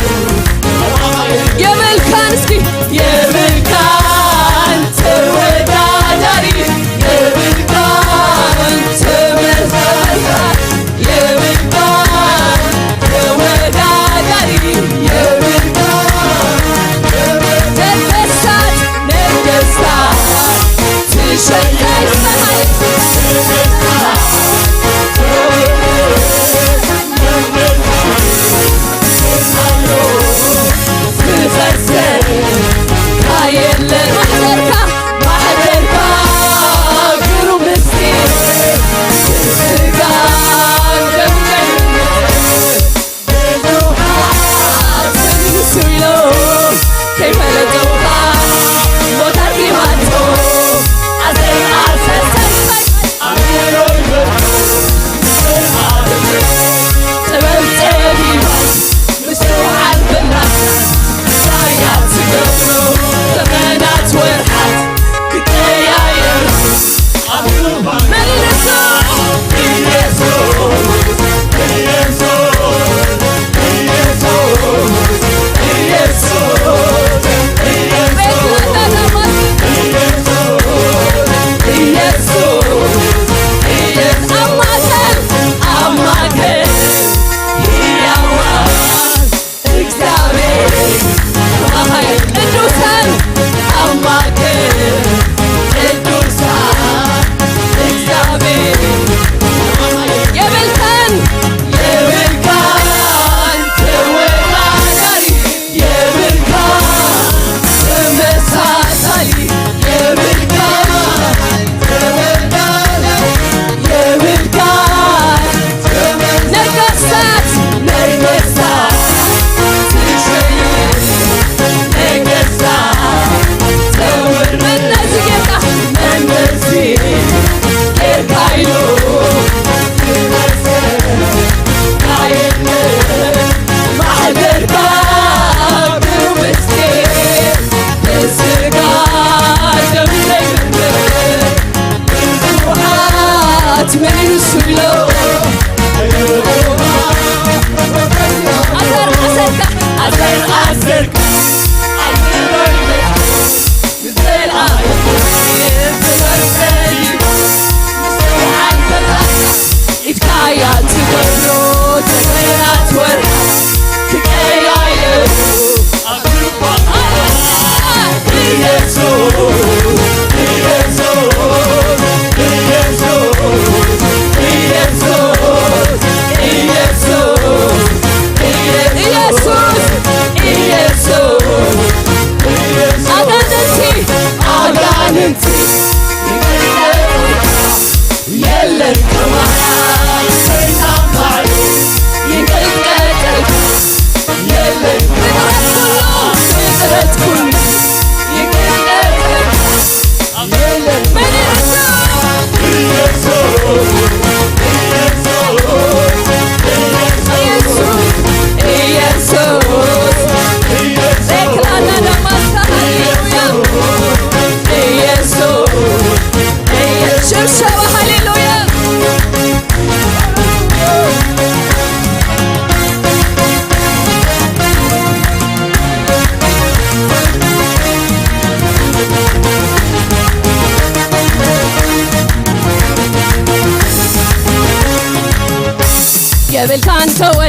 S1: የመልካን እስኪ የመልካን ተወዳዳሪ የመልካን ተመሳሳይ የመልካን ተወዳዳሪ የመልካን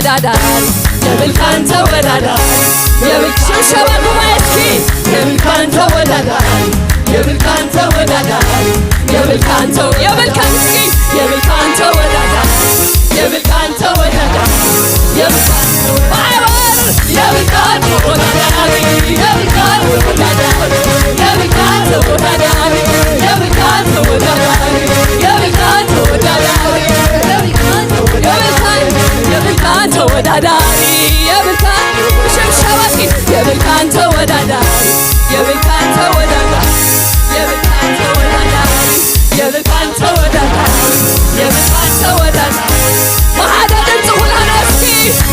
S1: ተወዳዳሪ የብልካን ተወዳዳሪ የብልካን ሸበሉ ማይስኪ የብልካን ተወዳዳሪ የብልካን ተወዳዳሪ የብልካን እስኪ የብልካን ተወዳዳሪ የብልካን ተወዳዳሪ የብልካን ባይበር የብልካን ተወዳዳሪ የብልካን ተወዳዳሪ የብልካን ተወዳዳሪ የብልካን ተወዳዳሪ የብልካን ተወዳዳሪ የብልካን ተወዳዳሪ የብልካን ሸብሸባኪ የብልካን ተወዳዳሪ የብልካን ተወዳዳሪ የብልካን ተወዳዳሪ የብልካን ተወዳዳሪ የብልካን ተወዳዳሪ ማሐደድን ጽሁላና እስኪ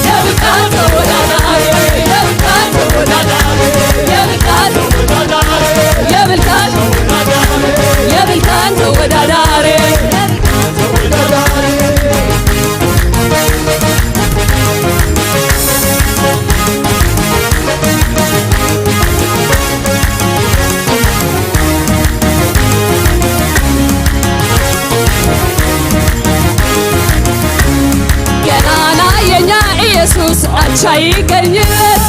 S1: የብልካን ተወዳዳሪ የብልካን ተወዳዳሪ የብልካን ተወዳዳሪ የብልካን ተወዳዳሪ ኢየሱስ አቻ ይገኝለት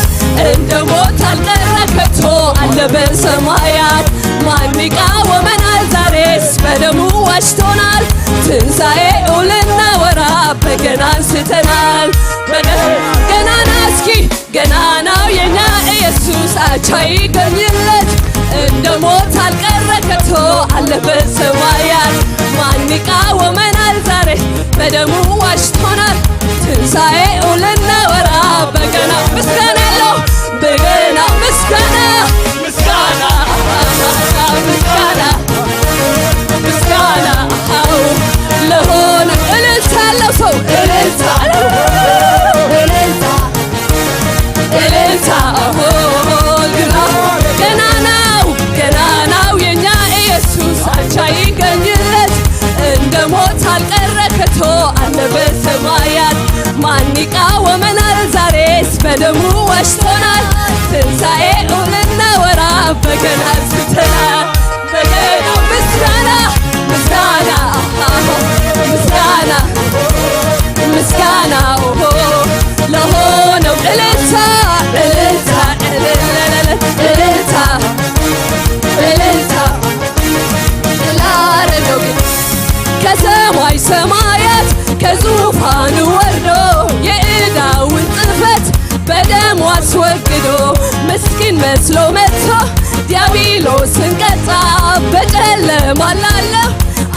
S1: እንደ ሞት አልቀረ ከቶ አለ በሰማያት ማን ይቃወመናል ዛሬስ በደሙ ዋጅቶናል ትንሣኤው ልናወራ በገና አንስተናል ገናና እስኪ ገናናው የኛ ኢየሱስ አቻ ይገኝለት እንደ ሞት አልቀረ ከቶ አለ በሰማያት ማን ይቃወመናል ዛሬ በደሙ ዋጅቶናል ትንሣኤው ልናወራ በገና ምስጋና ያለው በገና ምስጋና ምስጋና ምስጋና ምስጋና ለሆነ እልልታ ያለው ሰው እልልታ እልልታ ገናናው የኛ ኢየሱስ አቻ ይገኝለት እንደ ሞት አልቀረ ከቶ አለ በሰማያት ማን ይቃወመናል ዛሬስ በደሙ ዋጅቶናል ትንሣኤው ልናወራ በገና አንስተናል በገና ምስጋና ምስጋና ምስጋና ምስጋና ለሆነው እልልታ እልልታ እልልታ እልልታ ላረገው ግን ከሰማይ ሰማያት ከዙፋኑ ወርዶ የዕዳውን ጽሕፈት በደሙ አስወግዶ ምስኪን መስሎ መጥቶ ዲያብሎስን ቀጣ በጨለማ ላለው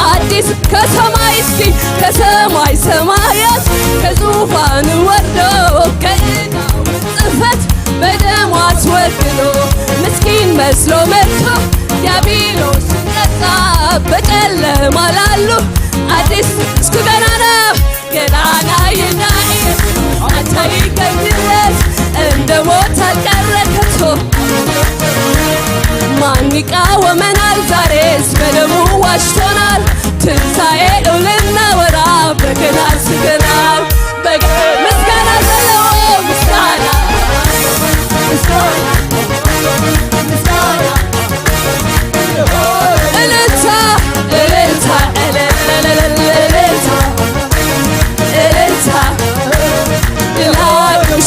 S1: አዲስ ከሰማይ እስኪ ከሰማይ ሰማያት ከዙፋኑ ወርዶ ከዕዳውን ጽሕፈት በደሙ አስወግዶ ምስኪን መስሎ መጥቶ ዲያብሎስን ቀጣ በጨለማ ላሉ አዲስ እስኩ ገናና የኛ ኢየሱስ አቻ ይገኝለት እንደ ሞት አልቀረ ከቶ ማን ይቃወመናል ዛሬስ በደሙ ዋጅቶናል ትንሣኤው ልናወራ በገና አንስተናል ምስጋና ዘለው ምስጋና እልልታ እልልታ እልልታ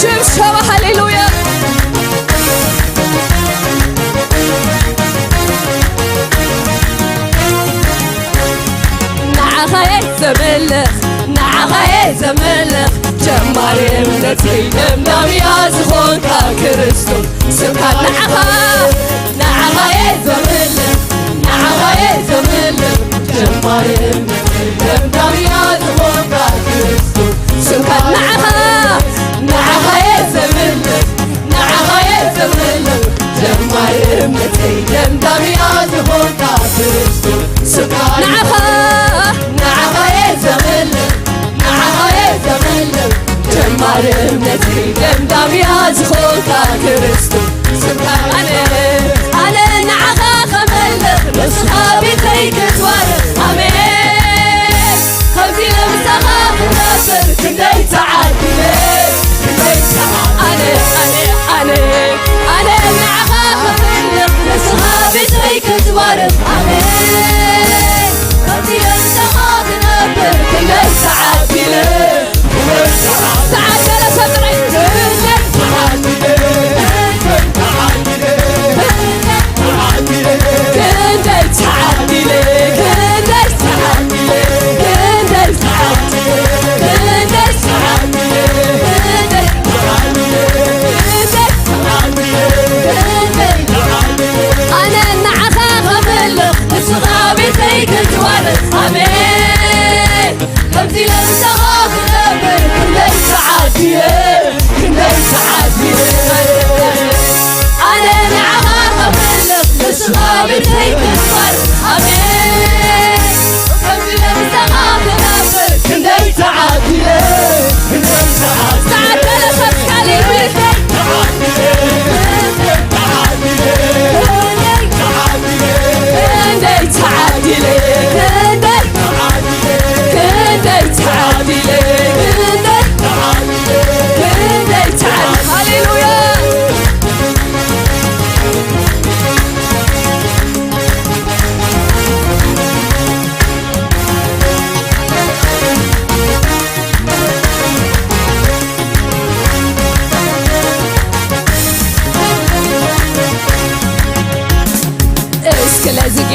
S1: ሽብሸባ ሃሌሉያ ንዓኸየ ዘመልኽ ጀማሪ እምነተይ ለምላምያ ዝኾንካ ክርስቶስ ስምካ ንዓኸየ ዘመልኽ ጀማሪ እምነተይ ለምላምያ ዝኾንካ ክርስቶስ ስምካ ንዓኸየ ዘመልኽ ጀማሪ እምነተይ ለምላምያ ዝኾንካ ክርስቶስ ስምካ ጀማሪ እምነተይ ለምላምያ ዝኾንካ ክርስቶስ ኣነ ንዓኻ ኸመልኽ ንስኻ ቤተይ ክትባርኽ ኣሜን ከምዚ ለምሳኻ ክነብር ክንደይ ተዓዲለ ኣነ ንዓኻ ኸመልኽ ንስኻ ቤተይ ክትባርኽ ኣሜን ከምዚ ለምሳኻ ክነብር ክንደይ ተዓዲለ تعال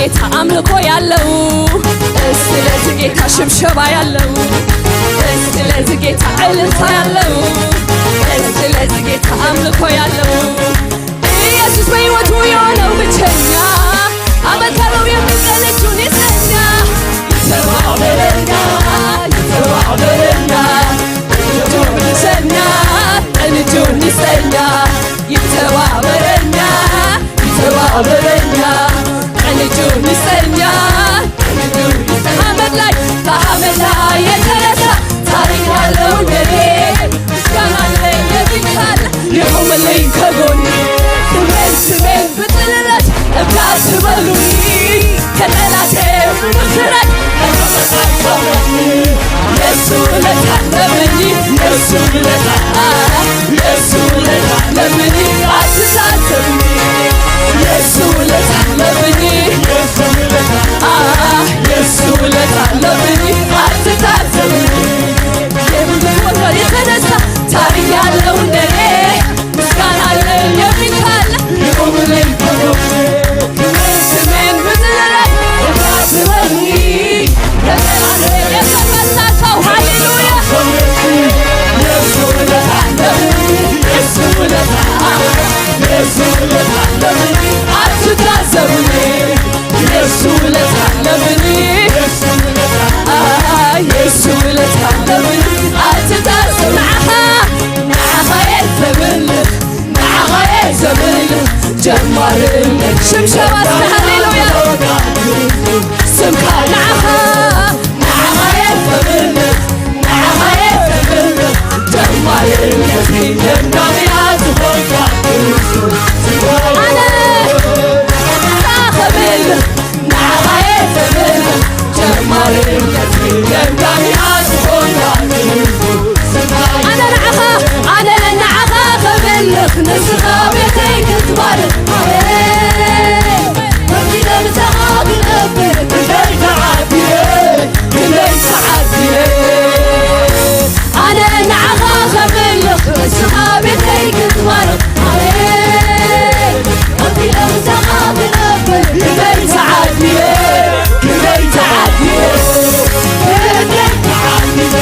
S1: ጌታ አምልኮ ያለው እስቲ ለዚህ ጌታ ሽብሸባ ያለው እስቲ ለዚህ ጌታ እልልታ ያለው እስቲ ለዚህ ጌታ አምልኮ ያለው ኢየሱስ በሕይወቱ የሆነው ብቸኛ አመልካለው የሚቀል እጁን ይሰኛ ይተባበረኛ ይተባበረኛ እጁን ይሰኛ እጁን ይሰኛ ይተባበረኛ ይተባበረኛ እጁን ይሰኛ ከአመድ ላይ የተነሳ ታሪክ ያለው እንደኔ ምስጋና ላይ የሚካል የቆመልኝ ከጎኔ ስሜን ብጥልለት እብዳት በሉኝ ከጠላቴ ብትረድ የሱ ውለታ ለምኝ የሱ ውለታ የሱ ውለታ ለምኝ አትሳሰብኝ የሱ ውለታ ለምኝ የሱ ውለታ ለምኝ አትሳሰብኝ የምወጣ የተነሳ ታሪክ ያለው እንደኔ ምስጋና አለኝ የሚል ካለ ይቆምልኝ ስሜን ብትለኝ እባክህ ለጠላቴ የተመታ ሰው ሃሌሉያ የሱ ውለታ ለምኝ የሱ ውለታ የሱ ውለታ ለምኝ አትታዘቡኝ የሱ ውለታ ለምኝ የሱ ውለታ ለምኝ አትታዘቡ ንዓኻ የዘምርልህ ንዓኻ የዘምርልህ ጀማርነት ሽብሸባ ሃሌሉያ ስምካ ንዓኻ የዘምርልህ ንዓኻ የዘምርልህ ጀማርነት ደምዳምያ ዝኾንካ ኣነ ራኸብልህ ንዓኻ የዘምርልህ ጀማርነት ደምዳምያ ዝኾንካ ኣነ ንዓኻ ኸብልኽ ንስኻ ቤተይ ክትባርኽ መኪደምሰኻ ክነብር ክንደይ ተዓዲለ ክንደይ ተዓዲለ ኣነ ንዓኻ ኸብልኽ ንስኻ ቤተይ ክትባርኽ መኪደምሰኻ ክነብር ክንደይ ተዓዲለ ክንደይ ተዓዲለ ክንደይ ተዓዲለ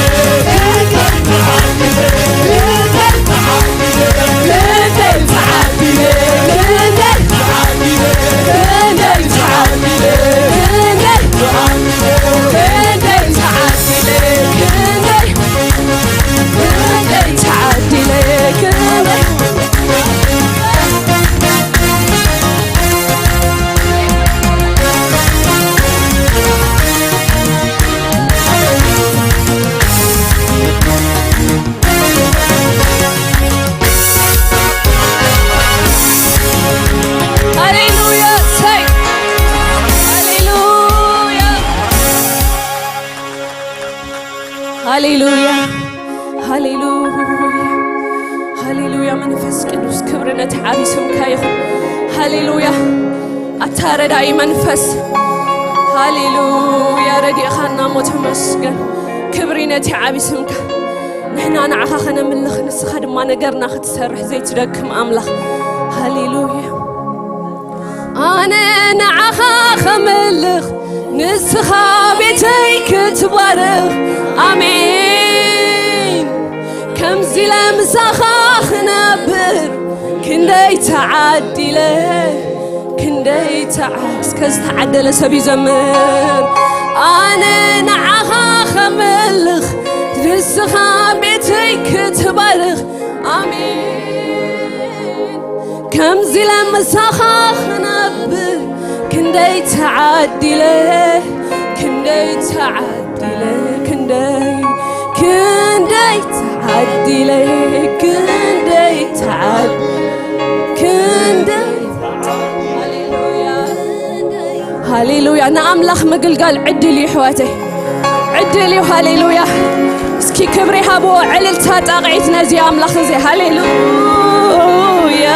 S1: ሃሌሉያ ሃሌሉያ ሃሌሉያ መንፈስ ቅዱስ ክብርነት ዓቢ ስምካ ይኹን ሃሌሉያ ኣታረዳይ መንፈስ ሃሌሉያ ረዲእኻና ሞ ተመስገን ክብሪነት ዓቢ ስምካ ንሕና ንዓኻ ኸነምልኽ ንስኻ ድማ ነገርና ክትሰርሕ ዘይትደክም ኣምላኽ ሃሌሉያ ኣነ ንዓኻ ኸምልኽ ንስኻ ቤተይ ክትባርኽ ኣሜን ከምዚ ለምሳኻ ክነብር ክንደይ ተዓዲለ ክንደይ እስከ ዝተዓደለ ሰብ ይዘምር ኣነ ንዓኻ ኸምልኽ ንስኻ ቤተይ ክትባርኽ ኣሜን ከምዚ ለምሳኻ ክነብር ክንደይ ተዓዲለ ክንደይ ተዓዲለ ክንደይ ተዓዲለ ክንደይ ተዓዲለ ክንደይ ሃሌሉያ ንኣምላኽ ምግልጋል ዕድል እዩ ሕዋተይ ዕድል እዩ ሃሌሉያ እስኪ ክብሪ ሃብዎ ዕልልታ ጣቕዒት ነዚ ኣምላኽ እዚ ሃሌሉያ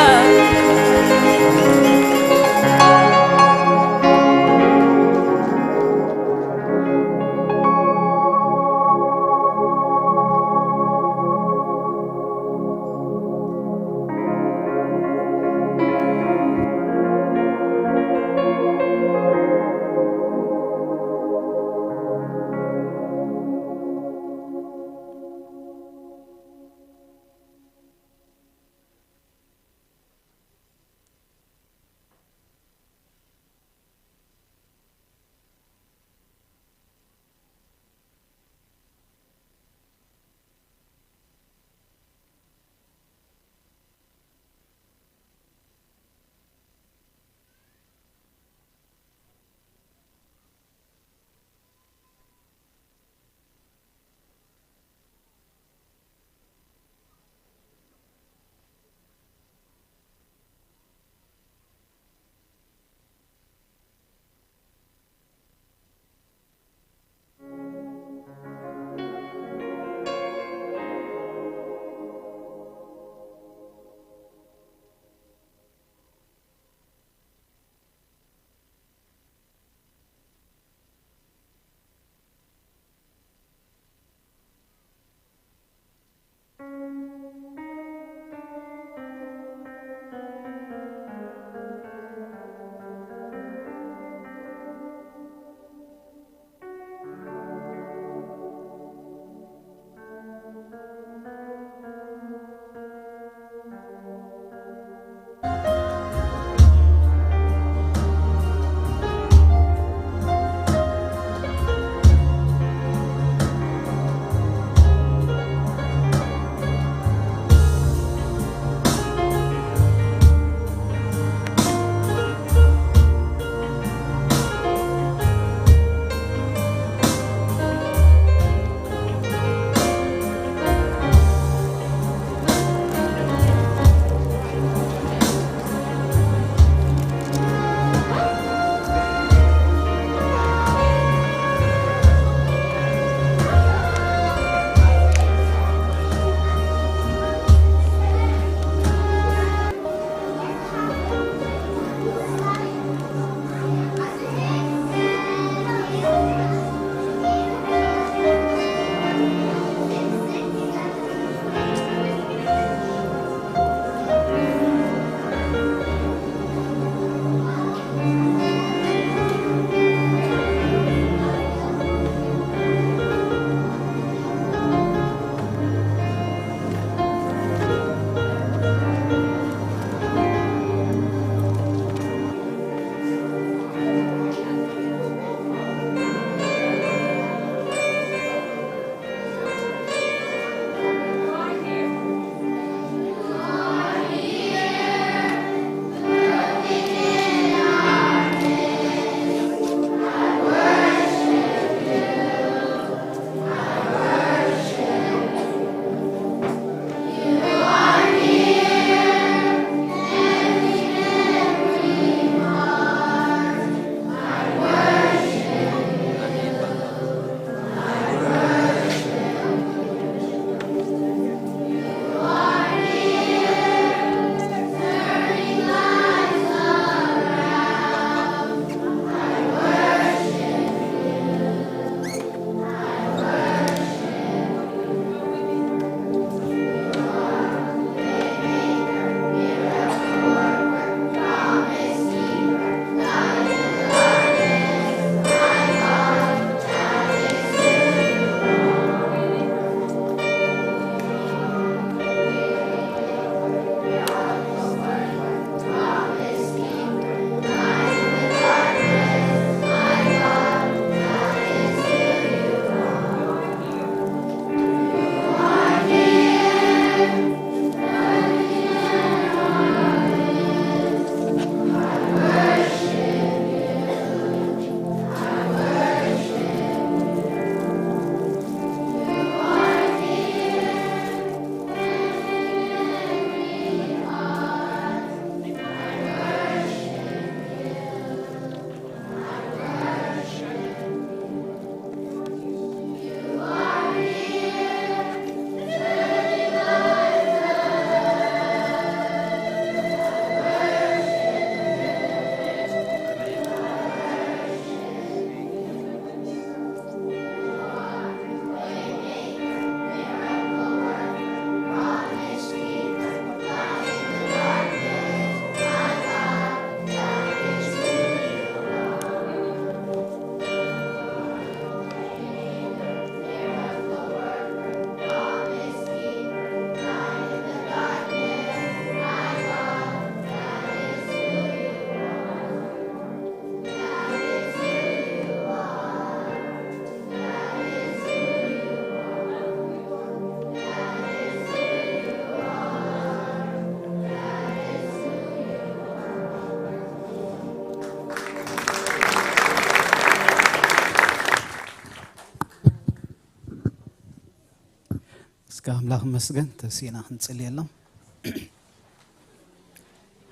S3: كاملاخ مسجن تسينا نصلي لهم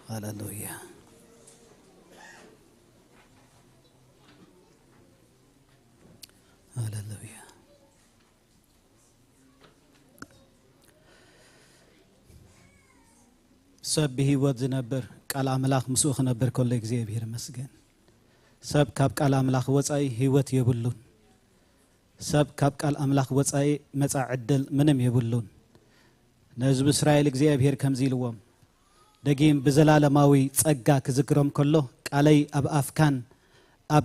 S3: هاللويا هاللويا سب بهيوت زنبر قال املاخ مسوخ نبر كل እግዚአብሔር مسجن سب كاب قال املاخ وصاي هيوت يبلون سب كاب قال املاخ وصاي مصا عدل منم يبلون نزب اسرائيل እግዚአብሔር كمزيلوم دقيم بزلالماوي ጸጋ كذكرم كله قالي اب افكان اب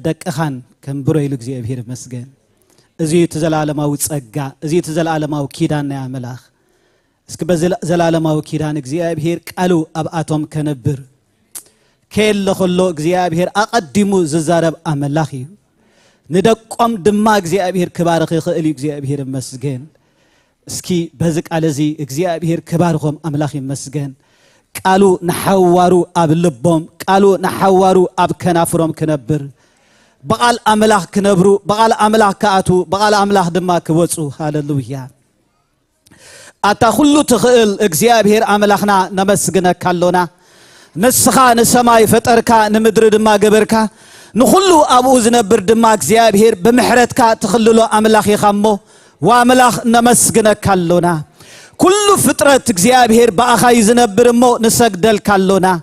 S3: دقخان كمبرو يلو እግዚአብሔር مسجن ازي تزلالماوي ጸጋ ازي تزلالماوي كيدان يا ملاخ اسك بزلالماوي كيدان እግዚአብሔር قالو اب اتوم كنبر كيل لخلو እግዚአብሔር اقدمو ززارب املاخي ندقم دما እግዚአብሔር كبارخ يخيل እግዚአብሔር مسجن اسكي بزق على زي እግዚአብሔር كبارهم املاخي مسجن قالو نحوارو اب لبوم قالو نحوارو اب كنافروم كنبر بقال املاخ كنبرو بقال املاخ كاتو بقال املاخ دما كوصو هاللويا اتا كله تخيل እግዚአብሔር املاخنا نمسجنك كالونا نسخا نسماي فطركا نمدر دما جبركا نخلو ابو زنبر دما እግዚአብሔር بمحرتكا تخللو املاخ يخمو واملاخ نمسجنك كالونا كل فطرة እግዚአብሔር باخا يزنبر مو نسجدل كالونا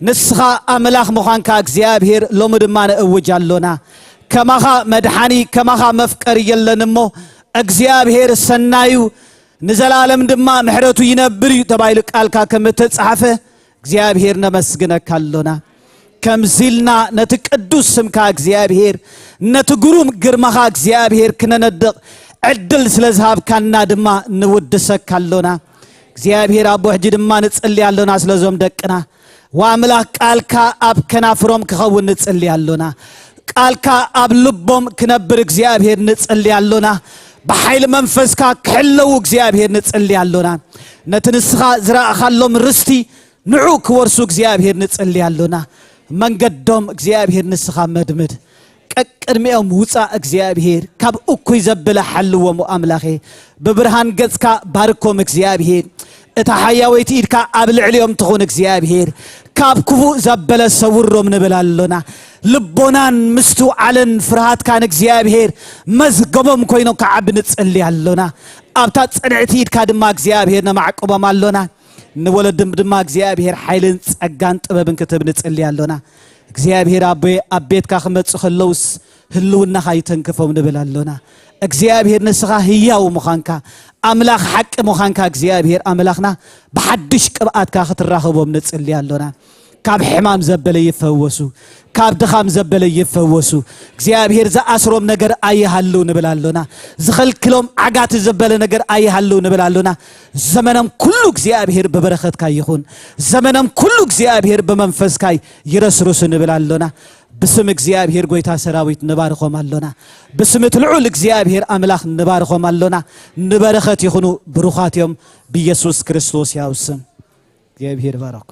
S3: نسخا املاخ مخانكا እግዚአብሔር لومدما نوجالونا كماخا مدحاني كماخا مفكر يلنمو እግዚአብሔር سنايو نزلالم دما محرتو ينبري تبايل قالكا كمتصحفه እግዚአብሔር نمسجنك كالونا كمزيلنا نتقدس سمكا እግዚአብሔር نتغروم غرمخا እግዚአብሔር كنندق عدل سلازهاب كاننا دما نودسك كالونا እግዚአብሔር ابو حجي دما نصلي يالونا سلازوم دقنا واملاك قالكا اب كنافروم كخون نصلي يالونا قالكا اب لبوم كنبر እግዚአብሔር نصلي يالونا بحيل منفسكا كحلو እግዚአብሔር نصلي يالونا نتنسخا زرا خالوم رستي نعوك ورسو እግዚአብሔር نصلي يالونا منقدوم እግዚአብሔር نسخا مدمد قدميهم وصا እግዚአብሔር كاب اكو يزبل حلوم املاخي ببرهان ገጽካ ባርኮም እግዚአብሔር እታ حياويت ኢድካ አብልዕልዮም ትኹን እግዚአብሔር ካብ ክፉ ዘበለ ሰውሮም ንብላሎና ልቦናን ምስቱ ዓለን ፍርሃትካን እግዚአብሔር መዝገቦም ኮይኑ ከዓብ ንጽልይ አሎና ኣብታ ጽንዕቲ ኢድካ ድማ እግዚአብሔር ነማዕቀቦም አሎና ንወለድም ድማ እግዚአብሔር ኃይልን ጸጋን ጥበብን ክትብ ንጽልይ አሎና እግዚአብሔር አቤትካ خمص خلوس ህልውና ኻይተንከፈም ንብላሎና እግዚአብሔር ንስኻ ህያው መኻንካ አምላኽ ሐቅ መኻንካ እግዚአብሔር አምላኽና በሐድሽ ቅብአትካ ክትራኸቦም ንጽልይ አሎና ካብ ሕማም ዘበለ ይፈወሱ ካብ ድኻም ዘበለ ይፈወሱ እግዚአብሔር ዘአስሮም ነገር አይሃሉ ንብላሎና ዝኸልክሎም ዓጋት ዘበለ ነገር አይሃሉ ንብላሎና ዘመንም ኩሉ እግዚአብሔር በበረኸትካ ይኹን ዘመንም ኩሉ እግዚአብሔር በመንፈስካ ይረስሩስ ንብላሎና بسم እግዚአብሔር ጎይታ ሰራዊት ንባርኾም አሎና بسم ትልዑል እግዚአብሔር አምላኽ ንባርኾም አሎና ንበረኸት ይኹኑ ብሩኻትዮም በኢየሱስ ክርስቶስ ያውስም እግዚአብሔር ባረክ